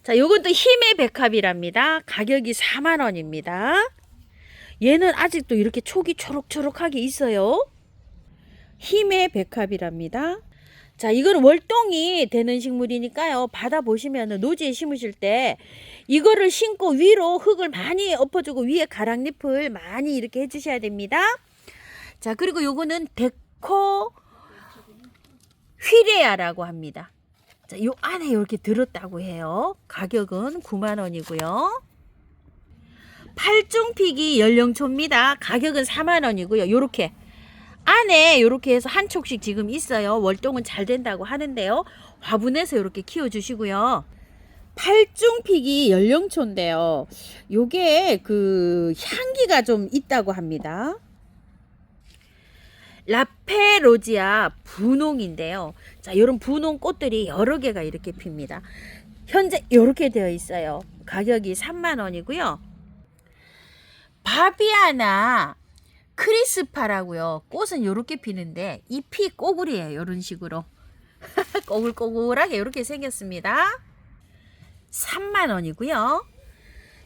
자, 요건 또 힘의 백합이랍니다. 가격이 4만원입니다. 얘는 아직도 이렇게 촉이 초록초록하게 있어요. 힘의 백합이랍니다. 자, 이거는 월동이 되는 식물이니까요. 받아보시면 노지에 심으실 때 이거를 심고 위로 흙을 많이 엎어주고 위에 가랑잎을 많이 이렇게 해주셔야 됩니다. 자, 그리고 요거는 데코 휘레아라고 합니다. 자, 요 안에 이렇게 들었다고 해요. 가격은 9만원이고요. 팔중피기 연령초입니다. 가격은 4만원이고요. 요렇게 안에 이렇게 해서 한 촉씩 지금 있어요. 월동은 잘 된다고 하는데요. 화분에서 이렇게 키워주시고요. 팔중피기 연령초인데요. 요게 그 향기가 좀 있다고 합니다. 라페로지아 분홍인데요. 자, 이런 분홍 꽃들이 여러 개가 이렇게 핍니다. 현재 이렇게 되어 있어요. 가격이 3만원이고요. 바비아나 크리스파라고요. 꽃은 이렇게 피는데 잎이 꼬굴이에요. 이런 식으로 꼬글꼬글하게 이렇게 생겼습니다. 3만원이고요.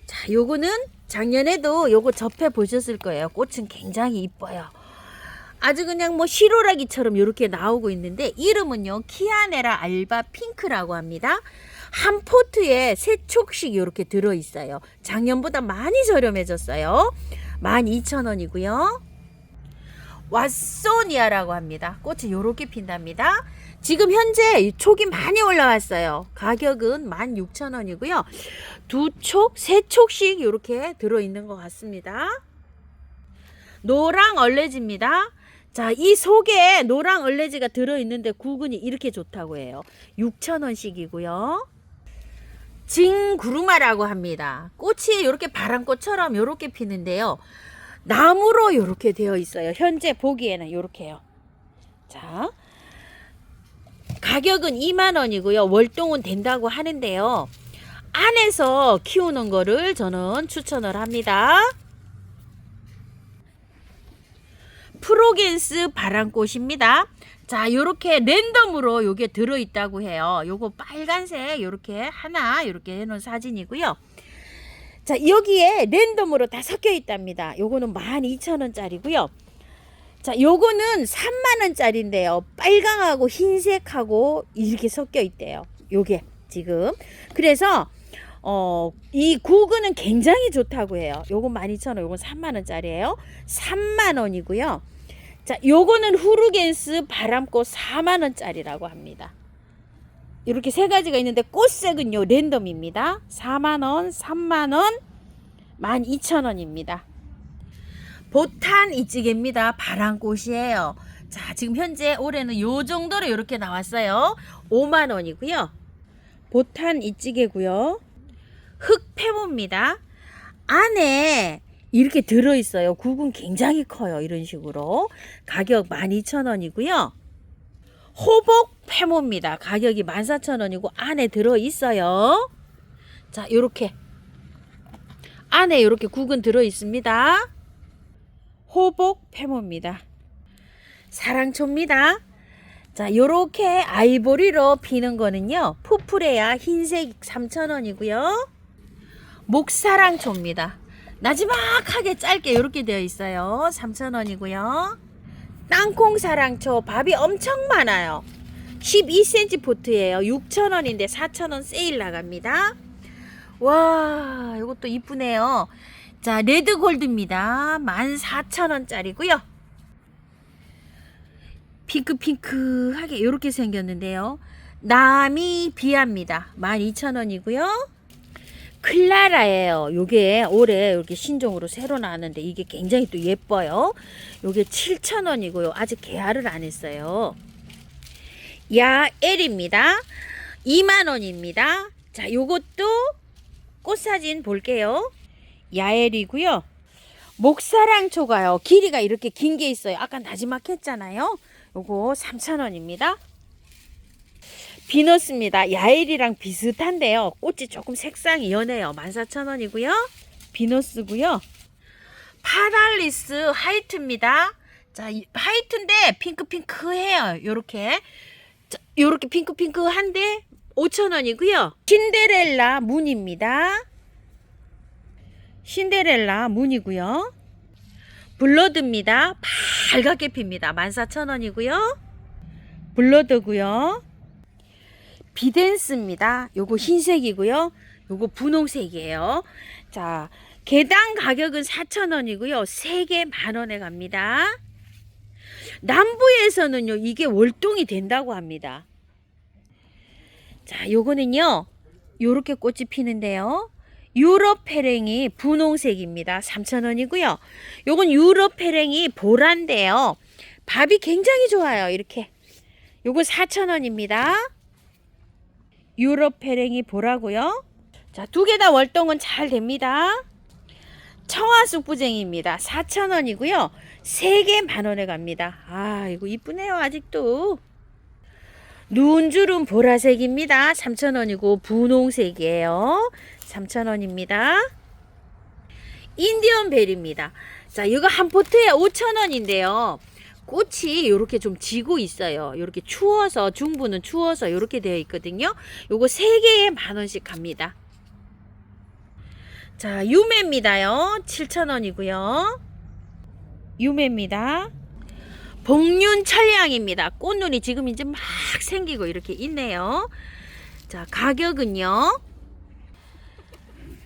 자, 요거는 작년에도 요거 접해 보셨을 거예요. 꽃은 굉장히 이뻐요. 아주 그냥 뭐 시로라기처럼 이렇게 나오고 있는데 이름은요 키아네라 알바 핑크라고 합니다. 한 포트에 3촉씩 이렇게 들어있어요. 작년보다 많이 저렴해졌어요. 12,000원이고요. 왓소니아라고 합니다. 꽃이 이렇게 핀답니다. 지금 현재 촉이 많이 올라왔어요. 가격은 16,000원이고요. 두 촉, 세 촉씩 이렇게 들어있는 것 같습니다. 노랑 얼레지입니다. 자, 이 속에 노랑 얼레지가 들어있는데 구근이 이렇게 좋다고 해요. 6,000원씩이고요. 징구루마라고 합니다. 꽃이 이렇게 바람꽃처럼 이렇게 피는데요. 나무로 이렇게 되어 있어요. 현재 보기에는 이렇게요. 자, 가격은 2만원이고요. 월동은 된다고 하는데요. 안에서 키우는 거를 저는 추천을 합니다. 프로겐스 바람꽃입니다. 자, 요렇게 랜덤으로 요게 들어있다고 해요. 요거 빨간색 요렇게 하나 요렇게 해놓은 사진이고요. 자, 여기에 랜덤으로 다 섞여 있답니다. 요거는 12,000원짜리고요. 자, 요거는 3만원짜리인데요. 빨강하고 흰색하고 이렇게 섞여 있대요. 요게 지금. 그래서 이 구근은 굉장히 좋다고 해요. 요건 12,000원, 요건 3만원짜리예요. 3만원이고요. 자, 요거는 후르겐스 바람꽃 4만원짜리라고 합니다. 이렇게 세 가지가 있는데 꽃색은요 랜덤입니다. 4만원, 3만원, 12,000원입니다. 보탄 이찌개입니다. 바람꽃이에요. 자, 지금 현재 올해는 요 정도로 이렇게 나왔어요. 5만원이고요. 보탄 이찌개고요. 흑패모입니다. 안에 이렇게 들어있어요. 국은 굉장히 커요. 이런 식으로. 가격 12,000원이고요. 호복 패모입니다. 가격이 14,000원이고 안에 들어있어요. 자, 요렇게 안에 이렇게 국은 들어있습니다. 호복 패모입니다. 사랑초입니다. 자, 요렇게 아이보리로 피는 거는요. 푸프레야 흰색 3,000원이고요. 목사랑초입니다. 나지막하게 짧게 이렇게 되어 있어요. 3,000원이고요. 땅콩사랑초 밥이 엄청 많아요. 12cm 포트예요. 6,000원인데 4,000원 세일 나갑니다. 와, 이것도 이쁘네요. 자, 레드골드입니다. 14,000원짜리고요. 핑크핑크하게 이렇게 생겼는데요. 남이 비합니다. 12,000원이고요. 클라라예요. 요게 올해 이렇게 신종으로 새로 나왔는데 이게 굉장히 또 예뻐요. 요게 7,000원이고요. 아직 개화를 안 했어요. 야엘입니다. 2만원입니다. 자, 요것도 꽃사진 볼게요. 야엘이고요. 목사랑초가요. 길이가 이렇게 긴 게 있어요. 아까 나지막했잖아요. 요거 3,000원입니다. 비너스입니다. 야엘이랑 비슷한데요. 꽃이 조금 색상이 연해요. 14,000원이고요. 비너스고요. 파랄리스 화이트입니다. 자, 화이트인데 핑크핑크해요. 요렇게. 자, 요렇게 핑크핑크한데 5,000원이고요. 신데렐라 문입니다. 신데렐라 문이고요. 블러드입니다. 밝게 핍니다. 14,000원이고요. 블러드고요. 비덴스입니다. 요거 흰색이고요. 요거 분홍색이에요. 자, 개당 가격은 4,000원이고요. 3개 만원에 갑니다. 남부에서는요, 이게 월동이 된다고 합니다. 자, 요거는요, 요렇게 꽃이 피는데요. 유럽 페랭이 분홍색입니다. 3,000원이고요. 요건 유럽 페랭이 보라인데요. 밥이 굉장히 좋아요. 이렇게. 요거 4,000원입니다. 유럽 페랭이 보라고요. 자, 두 개 다 월동은 잘 됩니다. 청아쑥부쟁이입니다. 4,000원이고요. 3개 만원에 갑니다. 아, 이거 이쁘네요. 아직도. 누운주름 보라색입니다. 3,000원이고 분홍색이에요. 3,000원입니다. 인디언 벨입니다. 자, 이거 한 포트에 5,000원인데요. 꽃이 이렇게 좀 지고 있어요. 이렇게 추워서, 중부는 추워서 이렇게 되어 있거든요. 요거 3개에 만원씩 갑니다. 자, 유매입니다요. 7,000원이고요. 유매입니다. 복륜 철량입니다. 꽃눈이 지금 이제 막 생기고 이렇게 있네요. 자, 가격은요.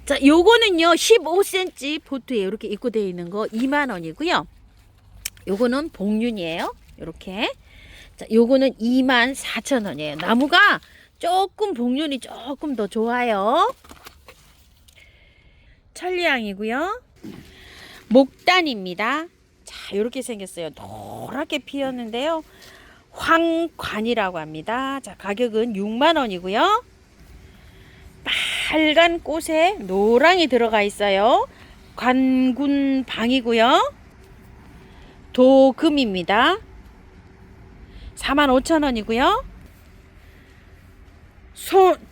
자, 요거는요 15cm 포트에 이렇게 입고 되어 있는 거 2만원이고요. 요거는 복륜이에요. 이렇게. 자, 요거는 24,000원이에요. 나무가 조금 복륜이 조금 더 좋아요. 천리향이고요. 목단입니다. 자, 이렇게 생겼어요. 노랗게 피었는데요. 황관이라고 합니다. 자, 가격은 6만원이고요. 빨간 꽃에 노랑이 들어가 있어요. 관군방이고요. 도금입니다. 45,000원이고요.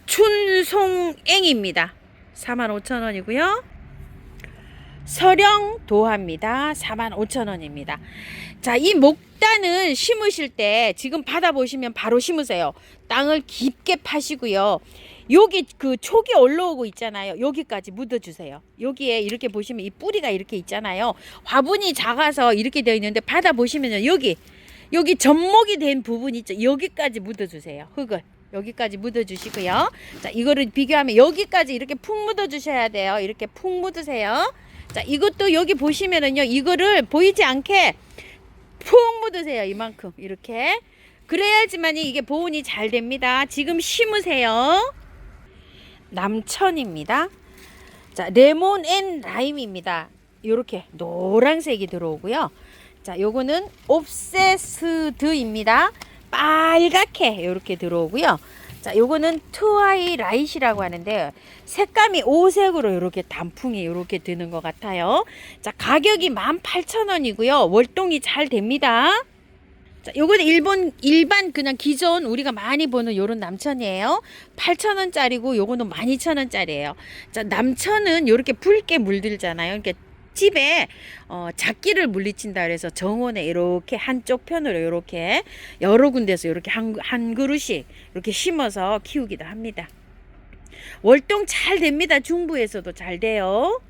춘송앵입니다. 45,000원이고요. 서령도화입니다. 45,000원입니다. 자, 이 목단은 심으실 때 지금 받아보시면 바로 심으세요. 땅을 깊게 파시고요. 여기 그 촉이 올라오고 있잖아요. 여기까지 묻어주세요. 여기에 이렇게 보시면 이 뿌리가 이렇게 있잖아요. 화분이 작아서 이렇게 되어 있는데 받아보시면요. 여기 접목이 된 부분 있죠. 여기까지 묻어주세요. 흙을. 여기까지 묻어주시고요. 자, 이거를 비교하면 여기까지 이렇게 푹 묻어주셔야 돼요. 이렇게 푹 묻으세요. 자, 이것도 여기 보시면은요. 이거를 보이지 않게 푹 묻으세요. 이만큼. 이렇게. 그래야지만이 이게 보온이 잘 됩니다. 지금 심으세요. 남천입니다. 자, 레몬 앤 라임입니다. 요렇게 노란색이 들어오고요. 자, 요거는 옵세스드입니다. 빨갛게 요렇게 들어오고요. 자, 요거는 트와이라이트라고 하는데 색감이 오색으로 요렇게 단풍이 요렇게 드는 것 같아요. 자, 가격이 18,000원이고요. 월동이 잘 됩니다. 자, 요거는 일반 그냥 기존 우리가 많이 보는 요런 남천이에요. 8,000원짜리고 요거는 12,000원짜리예요. 자, 남천은 요렇게 붉게 물들잖아요. 그러니까 집에 잡기를 물리친다 그래서 정원에 이렇게 한쪽 편으로 이렇게 여러 군데서 이렇게 한 그루씩 이렇게 심어서 키우기도 합니다. 월동 잘 됩니다. 중부에서도 잘 돼요.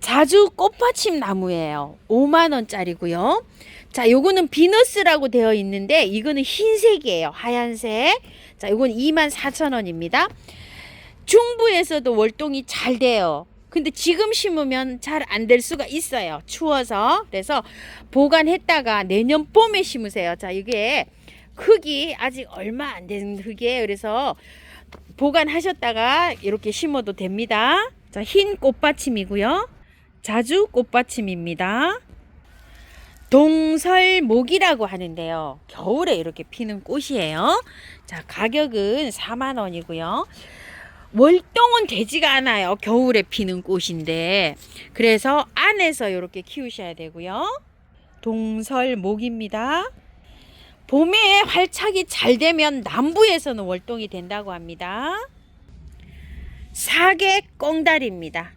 자주 꽃받침 나무예요. 5만원짜리고요. 자, 요거는 비너스라고 되어 있는데 이거는 흰색이에요. 하얀색. 자, 요건 24,000원입니다. 중부에서도 월동이 잘 돼요. 근데 지금 심으면 잘 안 될 수가 있어요. 추워서. 그래서 보관했다가 내년 봄에 심으세요. 자, 이게 흙이 아직 얼마 안 된 흙이에요. 그래서 보관하셨다가 이렇게 심어도 됩니다. 자, 흰 꽃받침이고요. 자주 꽃받침입니다. 동설목이라고 하는데요. 겨울에 이렇게 피는 꽃이에요. 자, 가격은 4만원이고요. 월동은 되지가 않아요. 겨울에 피는 꽃인데. 그래서 안에서 이렇게 키우셔야 되고요. 동설목입니다. 봄에 활착이 잘 되면 남부에서는 월동이 된다고 합니다. 사계꽁다리입니다.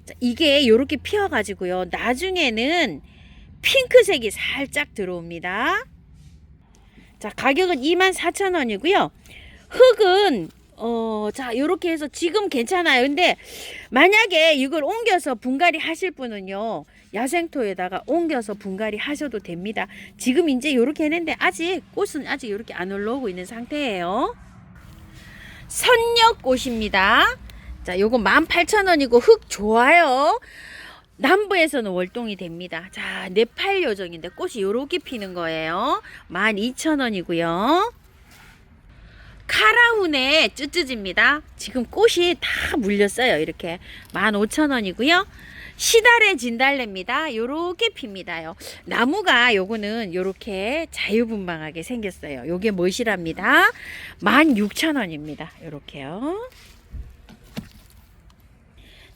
자, 이게 이렇게 피어가지고요. 나중에는 핑크색이 살짝 들어옵니다. 자, 가격은 24,000원이고요. 흙은 자, 요렇게 해서 지금 괜찮아요. 근데 만약에 이걸 옮겨서 분갈이 하실 분은요, 야생토에다가 옮겨서 분갈이 하셔도 됩니다. 지금 이제 요렇게 했는데 아직 꽃은 아직 요렇게 안 올라오고 있는 상태예요. 선녀꽃입니다. 자, 요거 18,000원이고 흙 좋아요. 남부에서는 월동이 됩니다. 자, 네팔 요정인데 꽃이 요렇게 피는 거예요. 12,000원이고요. 카라훈의 쯔쯔지입니다. 지금 꽃이 다 물렸어요. 이렇게 15,000원이고요. 시달의 진달래입니다. 요렇게 핍니다요. 나무가 요거는 요렇게 자유분방하게 생겼어요. 요게 멋이랍니다. 16,000원입니다. 요렇게요.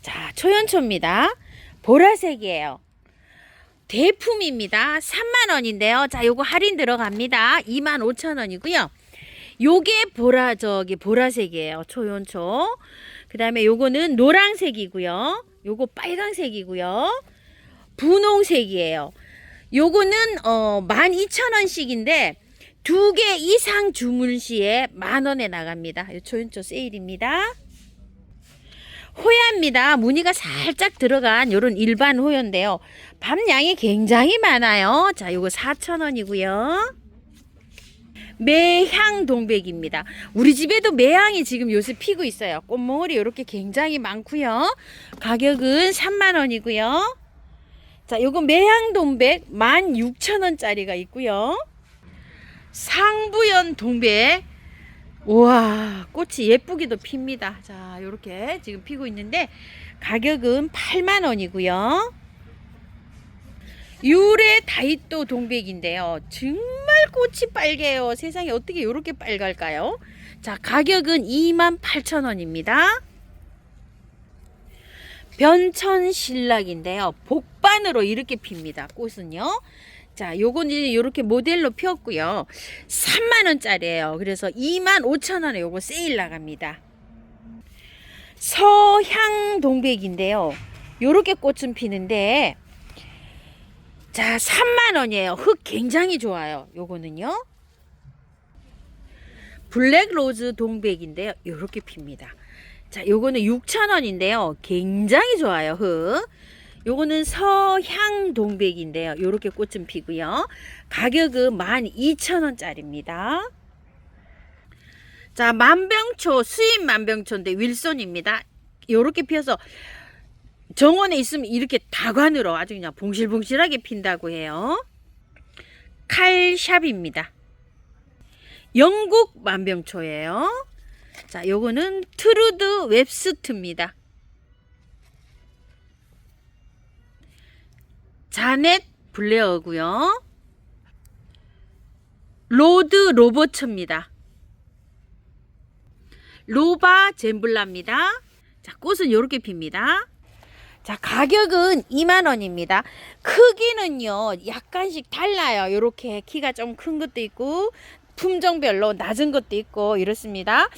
자, 초연초입니다. 보라색이에요. 대품입니다. 3만원인데요. 자, 요거 할인 들어갑니다. 25,000원이고요. 요게 보라색이에요. 초연초. 그 다음에 요거는 노란색이고요. 요거 빨강색이고요. 분홍색이에요. 요거는 12,000원씩인데 2개 이상 주문 시에 만원에 나갑니다. 요 초연초 세일입니다. 호야입니다. 무늬가 살짝 들어간 요런 일반 호야인데요. 밤양이 굉장히 많아요. 자, 요거 4,000원이고요. 매향동백입니다. 우리 집에도 매향이 지금 요새 피고 있어요. 꽃몽울이 이렇게 굉장히 많고요. 가격은 3만원이고요. 자, 요거 매향동백 16,000원짜리가 있고요. 상부연 동백. 우와, 꽃이 예쁘게도 핍니다. 자, 요렇게 지금 피고 있는데 가격은 8만 원이고요. 유래 다이또 동백인데요. 정말 꽃이 빨개요. 세상에 어떻게 이렇게 빨갈까요? 자, 가격은 28,000원입니다. 변천신락인데요. 복반으로 이렇게 핍니다. 꽃은요. 자, 요건 이제 이렇게 모델로 폈고요. 3만원짜리예요. 그래서 25,000원에 요거 세일 나갑니다. 서향 동백인데요. 요렇게 꽃은 피는데, 자, 3만원이에요. 흙 굉장히 좋아요. 요거는요. 블랙로즈 동백인데요. 요렇게 핍니다. 자, 요거는 6,000원인데요. 굉장히 좋아요. 흙. 요거는 서향 동백인데요. 요렇게 꽃은 피고요. 가격은 12,000원짜리입니다. 자, 만병초, 수입 만병초인데 윌손입니다. 요렇게 피어서 정원에 있으면 이렇게 다관으로 아주 그냥 봉실봉실하게 핀다고 해요. 칼샵입니다. 영국 만병초예요. 자, 요거는 트루드 웹스트입니다. 자넷 블레어고요. 로드 로버츠입니다. 로바 젠블라입니다. 자, 꽃은 요렇게 핍니다. 자, 가격은 2만원입니다. 크기는요 약간씩 달라요. 요렇게 키가 좀 큰 것도 있고 품종별로 낮은 것도 있고 이렇습니다.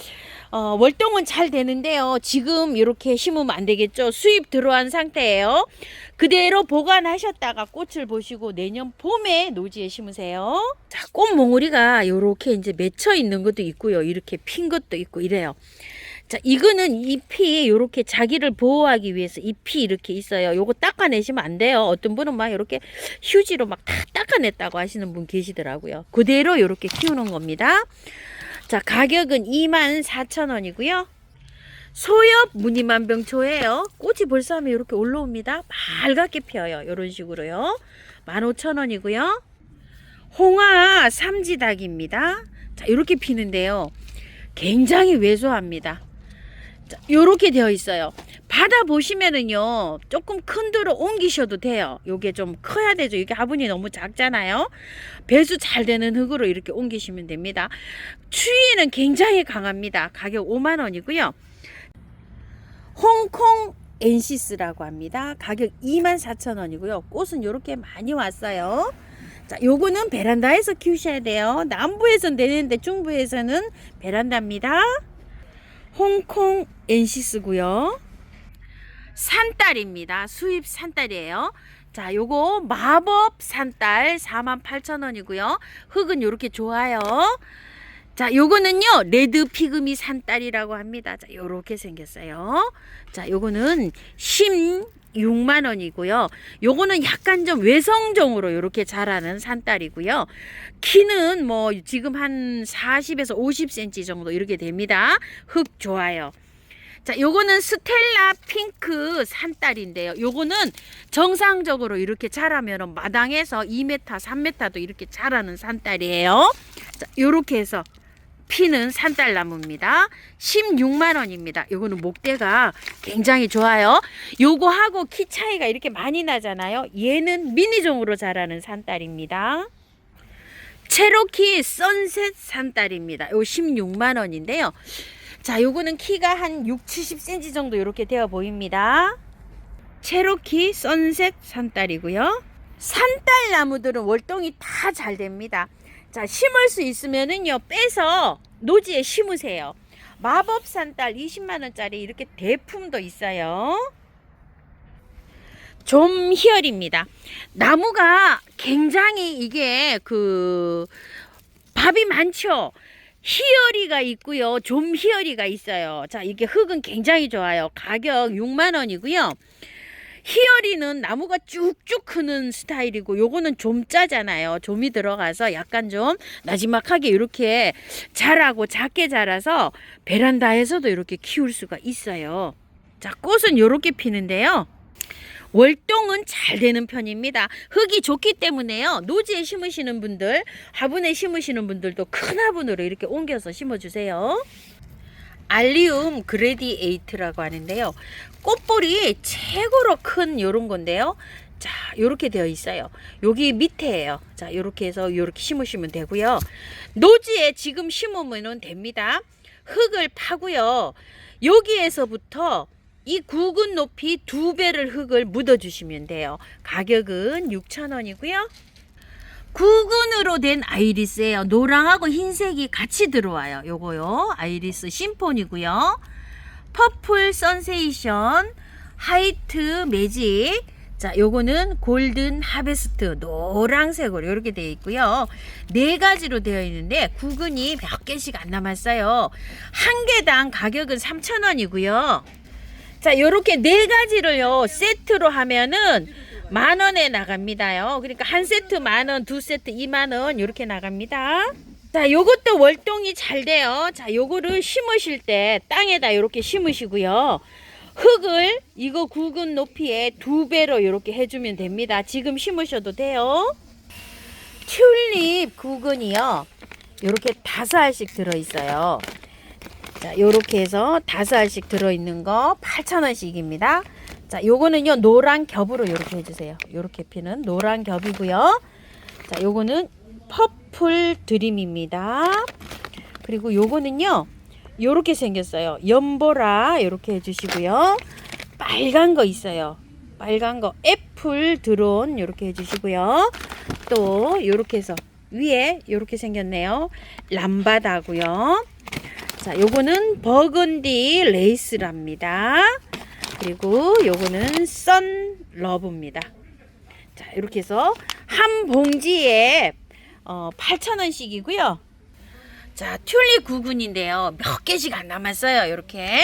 월동은 잘 되는데요. 지금 이렇게 심으면 안 되겠죠. 수입 들어간 상태예요. 그대로 보관하셨다가 꽃을 보시고 내년 봄에 노지에 심으세요. 자, 꽃 몽우리가 이렇게 이제 맺혀 있는 것도 있고요. 이렇게 핀 것도 있고 이래요. 자, 이거는 잎이 이렇게 자기를 보호하기 위해서 잎이 이렇게 있어요. 요거 닦아내시면 안 돼요. 어떤 분은 막 이렇게 휴지로 막 다 닦아냈다고 하시는 분 계시더라고요. 그대로 이렇게 키우는 겁니다. 자, 가격은 24,000원이고요. 소엽 무늬만병초예요. 꽃이 벌써 하면 이렇게 올라옵니다. 밝게 펴요. 이런 식으로요. 15,000원이고요. 홍화 삼지닭입니다. 자, 이렇게 피는데요. 굉장히 왜소합니다. 자, 요렇게 되어 있어요. 받아 보시면은요 조금 큰 데로 옮기셔도 돼요. 요게 좀 커야 되죠. 이게 화분이 너무 작잖아요. 배수 잘 되는 흙으로 이렇게 옮기시면 됩니다. 추위는 굉장히 강합니다. 가격 5만원이고요. 홍콩 엔시스라고 합니다. 가격 24,000원이고요. 꽃은 요렇게 많이 왔어요. 자, 요거는 베란다에서 키우셔야 돼요. 남부에서는 되는데 중부에서는 베란다입니다. 홍콩 엔시스고요. 산딸입니다. 수입 산딸이에요. 자, 요거 마법 산딸 48,000원이고요. 흙은 요렇게 좋아요. 자, 요거는요 레드 피그미 산딸이라고 합니다. 자, 요렇게 생겼어요. 자, 요거는 16만원이고요. 요거는 약간 좀 외성종으로 요렇게 자라는 산딸이고요. 키는 뭐 지금 한 40에서 50cm 정도 이렇게 됩니다. 흙 좋아요. 자, 요거는 스텔라 핑크 산딸인데요. 요거는 정상적으로 이렇게 자라면 마당에서 2m, 3m도 이렇게 자라는 산딸이에요. 자, 요렇게 해서 피는 산딸나무입니다. 16만원입니다. 요거는 목대가 굉장히 좋아요. 요거하고 키 차이가 이렇게 많이 나잖아요. 얘는 미니종으로 자라는 산딸입니다. 체로키 선셋 산딸입니다. 요 16만원인데요. 자, 요거는 키가 한 6, 70cm 정도 이렇게 되어 보입니다. 체로키 선셋 산딸이고요. 산딸 나무들은 월동이 다 잘 됩니다. 자, 심을 수 있으면은요 빼서 노지에 심으세요. 마법 산딸 20만원짜리 이렇게 대품도 있어요. 좀희열입니다. 나무가 굉장히 이게 밥이 많죠. 희열이가 있고요. 좀희열이가 있어요. 자, 이게 흙은 굉장히 좋아요. 가격 6만원이고요. 희열이는 나무가 쭉쭉 크는 스타일이고 요거는 좀 짜잖아요. 좀이 들어가서 약간 좀 나지막하게 이렇게 자라고 작게 자라서 베란다에서도 이렇게 키울 수가 있어요. 자, 꽃은 이렇게 피는데요. 월동은 잘 되는 편입니다. 흙이 좋기 때문에요. 노지에 심으시는 분들, 화분에 심으시는 분들도 큰 화분으로 이렇게 옮겨서 심어주세요. 알리움 그레디에이트라고 하는데요. 꽃볼이 최고로 큰 요런 건데요. 자, 요렇게 되어 있어요. 여기 밑에예요. 자, 요렇게 해서 요렇게 심으시면 되고요. 노지에 지금 심으면 됩니다. 흙을 파고요. 여기에서부터 이 굵은 높이 2배를 흙을 묻어 주시면 돼요. 가격은 6,000원이고요. 굵은으로 된 아이리스예요. 노랑하고 흰색이 같이 들어와요. 요거요. 아이리스 심폰이고요. 퍼플 선세이션, 화이트 매직. 자, 요거는 골든 하베스트 노랑색으로 이렇게 되어 있고요. 4가지로 되어 있는데 굵은이 몇 개씩 안 남았어요. 한 개당 가격은 3,000원이고요. 자, 요렇게 4가지를요 세트로 하면은 10,000원에 나갑니다요. 그러니까 한 세트 10,000원, 2세트 20,000원 이렇게 나갑니다. 자, 요것도 월동이 잘 돼요. 자, 요거를 심으실 때 땅에다 이렇게 심으시고요. 흙을 이거 굵은 높이에 2배로 이렇게 해주면 됩니다. 지금 심으셔도 돼요. 튤립 굵은이요. 이렇게 5알씩 들어있어요. 자, 요렇게 해서 5알씩 들어있는 거 8,000원씩입니다. 자, 요거는요 노란 겹으로 이렇게 해주세요. 요렇게 피는 노란 겹이고요. 자, 요거는 퍼플 드림입니다. 그리고 요거는요 요렇게 생겼어요. 연보라 요렇게 해주시고요. 빨간 거 있어요. 빨간 거 애플 드론 요렇게 해주시고요. 또 요렇게 해서 위에 요렇게 생겼네요. 람바다고요. 자, 요거는 버건디 레이스랍니다. 그리고 요거는 선 러브입니다. 자, 이렇게 해서 한 봉지에 8,000원씩이고요. 자, 튤립 9군인데요. 몇 개씩 안 남았어요. 이렇게.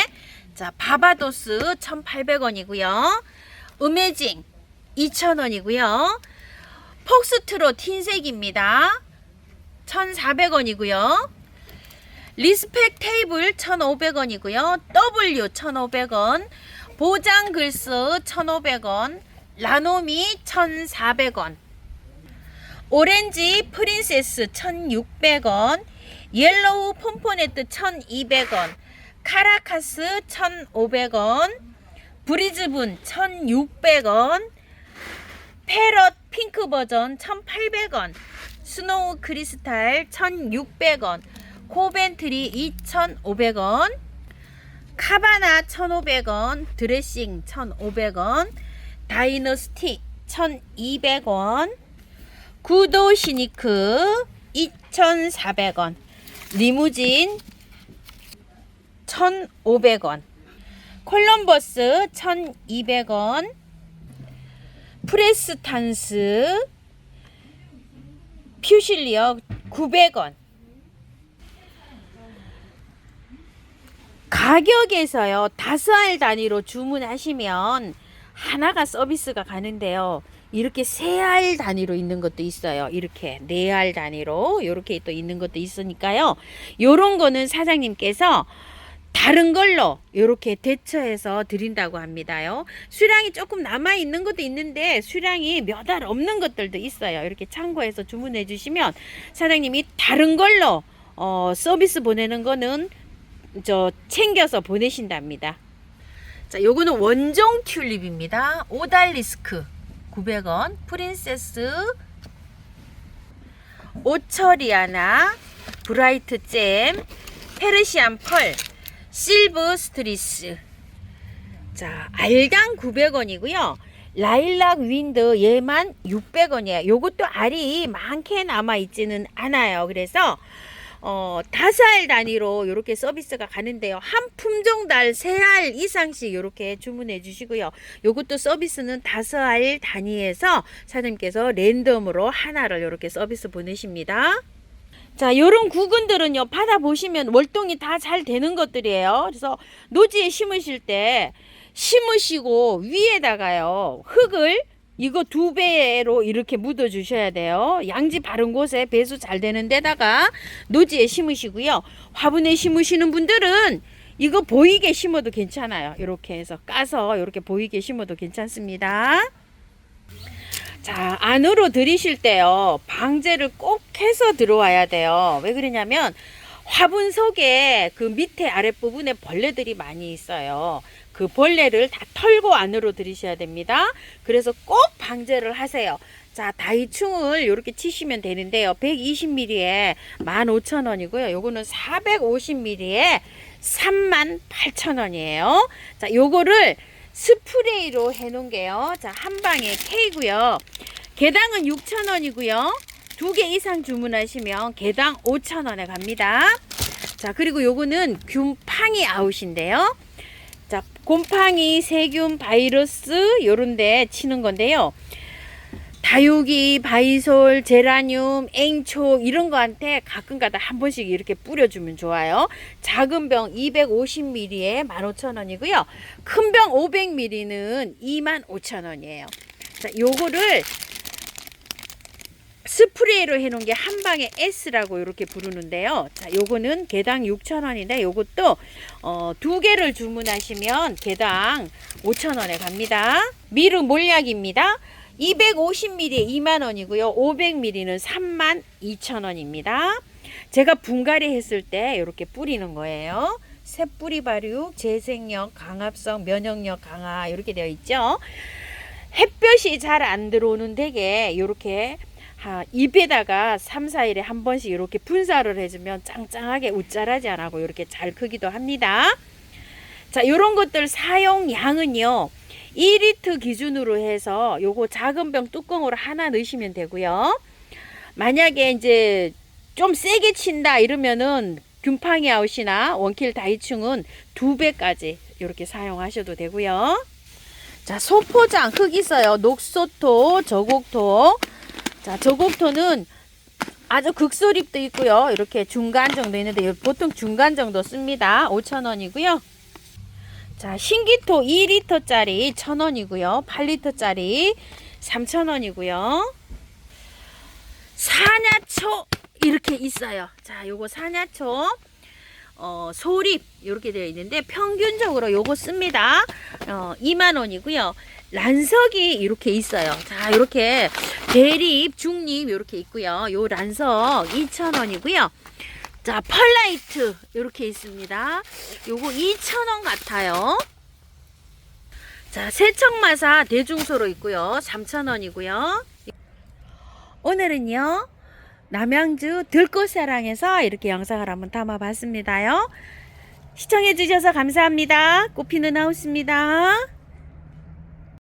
자, 바바도스 1,800원이고요. 어메징 2,000원이고요. 폭스트롯 흰색입니다. 1,400원이고요. 리스펙 테이블 1,500원이고요. W 1,500원. 보장 글스 1,500원. 라노미 1,400원. 오렌지 프린세스 1,600원. 옐로우 폼포네트 1,200원. 카라카스 1,500원. 브리즈분 1,600원. 패럿 핑크 버전 1,800원. 스노우 크리스탈 1,600원. 코벤트리 2,500원. 카바나 1,500원. 드레싱 1,500원. 다이너스티 1,200원. 구도 시니크 2,400원. 리무진 1,500원. 콜럼버스 1,200원. 프레스탄스 퓨실리어 900원. 가격에서요 5알 단위로 주문하시면 하나가 서비스가 가는데요. 이렇게 3알 단위로 있는 것도 있어요. 이렇게 4알 단위로 이렇게 또 있는 것도 있으니까요. 요런 거는 사장님께서 다른 걸로 이렇게 대처해서 드린다고 합니다요. 수량이 조금 남아 있는 것도 있는데 수량이 몇 알 없는 것들도 있어요. 이렇게 참고해서 주문해 주시면 사장님이 다른 걸로 서비스 보내는 거는 챙겨서 보내신답니다. 자, 요거는 원종 튤립입니다. 오달리스크 900원. 프린세스 오처리아나 브라이트 잼 페르시안 펄 실버 스트리스. 자, 알당 900원이고요. 라일락 윈드 얘만 600원이에요. 요것도 알이 많게 남아 있지는 않아요. 그래서 5알 단위로 이렇게 서비스가 가는데요. 한 품종달 3알 이상씩 이렇게 주문해 주시고요. 요것도 서비스는 5알 단위에서 사장님께서 랜덤으로 하나를 이렇게 서비스 보내십니다. 자, 요런 구근들은요 받아보시면 월동이 다 잘 되는 것들이에요. 그래서 노지에 심으실 때 심으시고 위에다가요 흙을 이거 2배로 이렇게 묻어 주셔야 돼요. 양지 바른 곳에 배수 잘 되는 데다가 노지에 심으시고요. 화분에 심으시는 분들은 이거 보이게 심어도 괜찮아요. 이렇게 해서 까서 이렇게 보이게 심어도 괜찮습니다. 자, 안으로 들이실 때요, 방제를 꼭 해서 들어와야 돼요. 왜 그러냐면 화분 속에 그 밑에 아랫부분에 벌레들이 많이 있어요. 그 벌레를 다 털고 안으로 들이셔야 됩니다. 그래서 꼭 방제를 하세요. 자, 다이충을 이렇게 치시면 되는데요. 120ml에 15,000원이고요. 요거는 450ml에 38,000원이에요. 자, 요거를 스프레이로 해 놓은 게요. 자, 한 방에 K고요. 개당은 6,000원이고요. 2개 이상 주문하시면 개당 5,000원에 갑니다. 자, 그리고 요거는 균팡이 아웃인데요. 자, 곰팡이, 세균, 바이러스 요런데 치는 건데요. 다육이, 바이솔, 제라늄, 앵초 이런 거한테 가끔가다 한 번씩 이렇게 뿌려주면 좋아요. 작은 병 250ml에 15,000원이고요. 큰 병 500ml는 25,000원이에요. 자, 요거를 스프레이로 해놓은 게 한방에 S라고 이렇게 부르는데요. 자, 요거는 개당 6,000원인데 요것도 2개를 주문하시면 개당 5,000원에 갑니다. 미르 몰약입니다. 250ml에 2만원이고요. 500ml는 32,000원입니다. 제가 분갈이 했을 때 이렇게 뿌리는 거예요. 새뿌리 발육, 재생력, 강합성, 면역력 강화 이렇게 되어 있죠. 햇볕이 잘 안 들어오는 댁에 이렇게 잎에다가 3, 4일에 한 번씩 이렇게 분사를 해주면 짱짱하게 웃자라지 안 하고 이렇게 잘 크기도 합니다. 자, 이런 것들 사용량은요, 2리터 기준으로 해서 요거 작은 병 뚜껑으로 하나 넣으시면 되고요. 만약에 이제 좀 세게 친다 이러면은 균팡이 아웃이나 원킬 다이충은 2배까지 이렇게 사용하셔도 되고요. 자, 소포장 흙 있어요. 녹소토, 저곡토. 자, 저곡토는 아주 극소립도 있고요. 이렇게 중간 정도 있는데 보통 중간 정도 씁니다. 5,000원이고요. 자, 신기토 2리터짜리 1,000원이고요. 8리터짜리 3,000원이고요. 사냐초 이렇게 있어요. 자, 요거 사냐초 소립 이렇게 되어 있는데 평균적으로 요거 씁니다. 2만원이고요. 란석이 이렇게 있어요. 자, 이렇게 대립, 중립 이렇게 있고요. 요 란석 2,000원이고요. 자, 펄라이트 이렇게 있습니다. 요거 2,000원 같아요. 자, 세척마사 대중소로 있고요. 3,000원이고요. 오늘은요, 남양주 들꽃사랑에서 이렇게 영상을 한번 담아봤습니다요. 시청해 주셔서 감사합니다. 꽃피는 하우스입니다.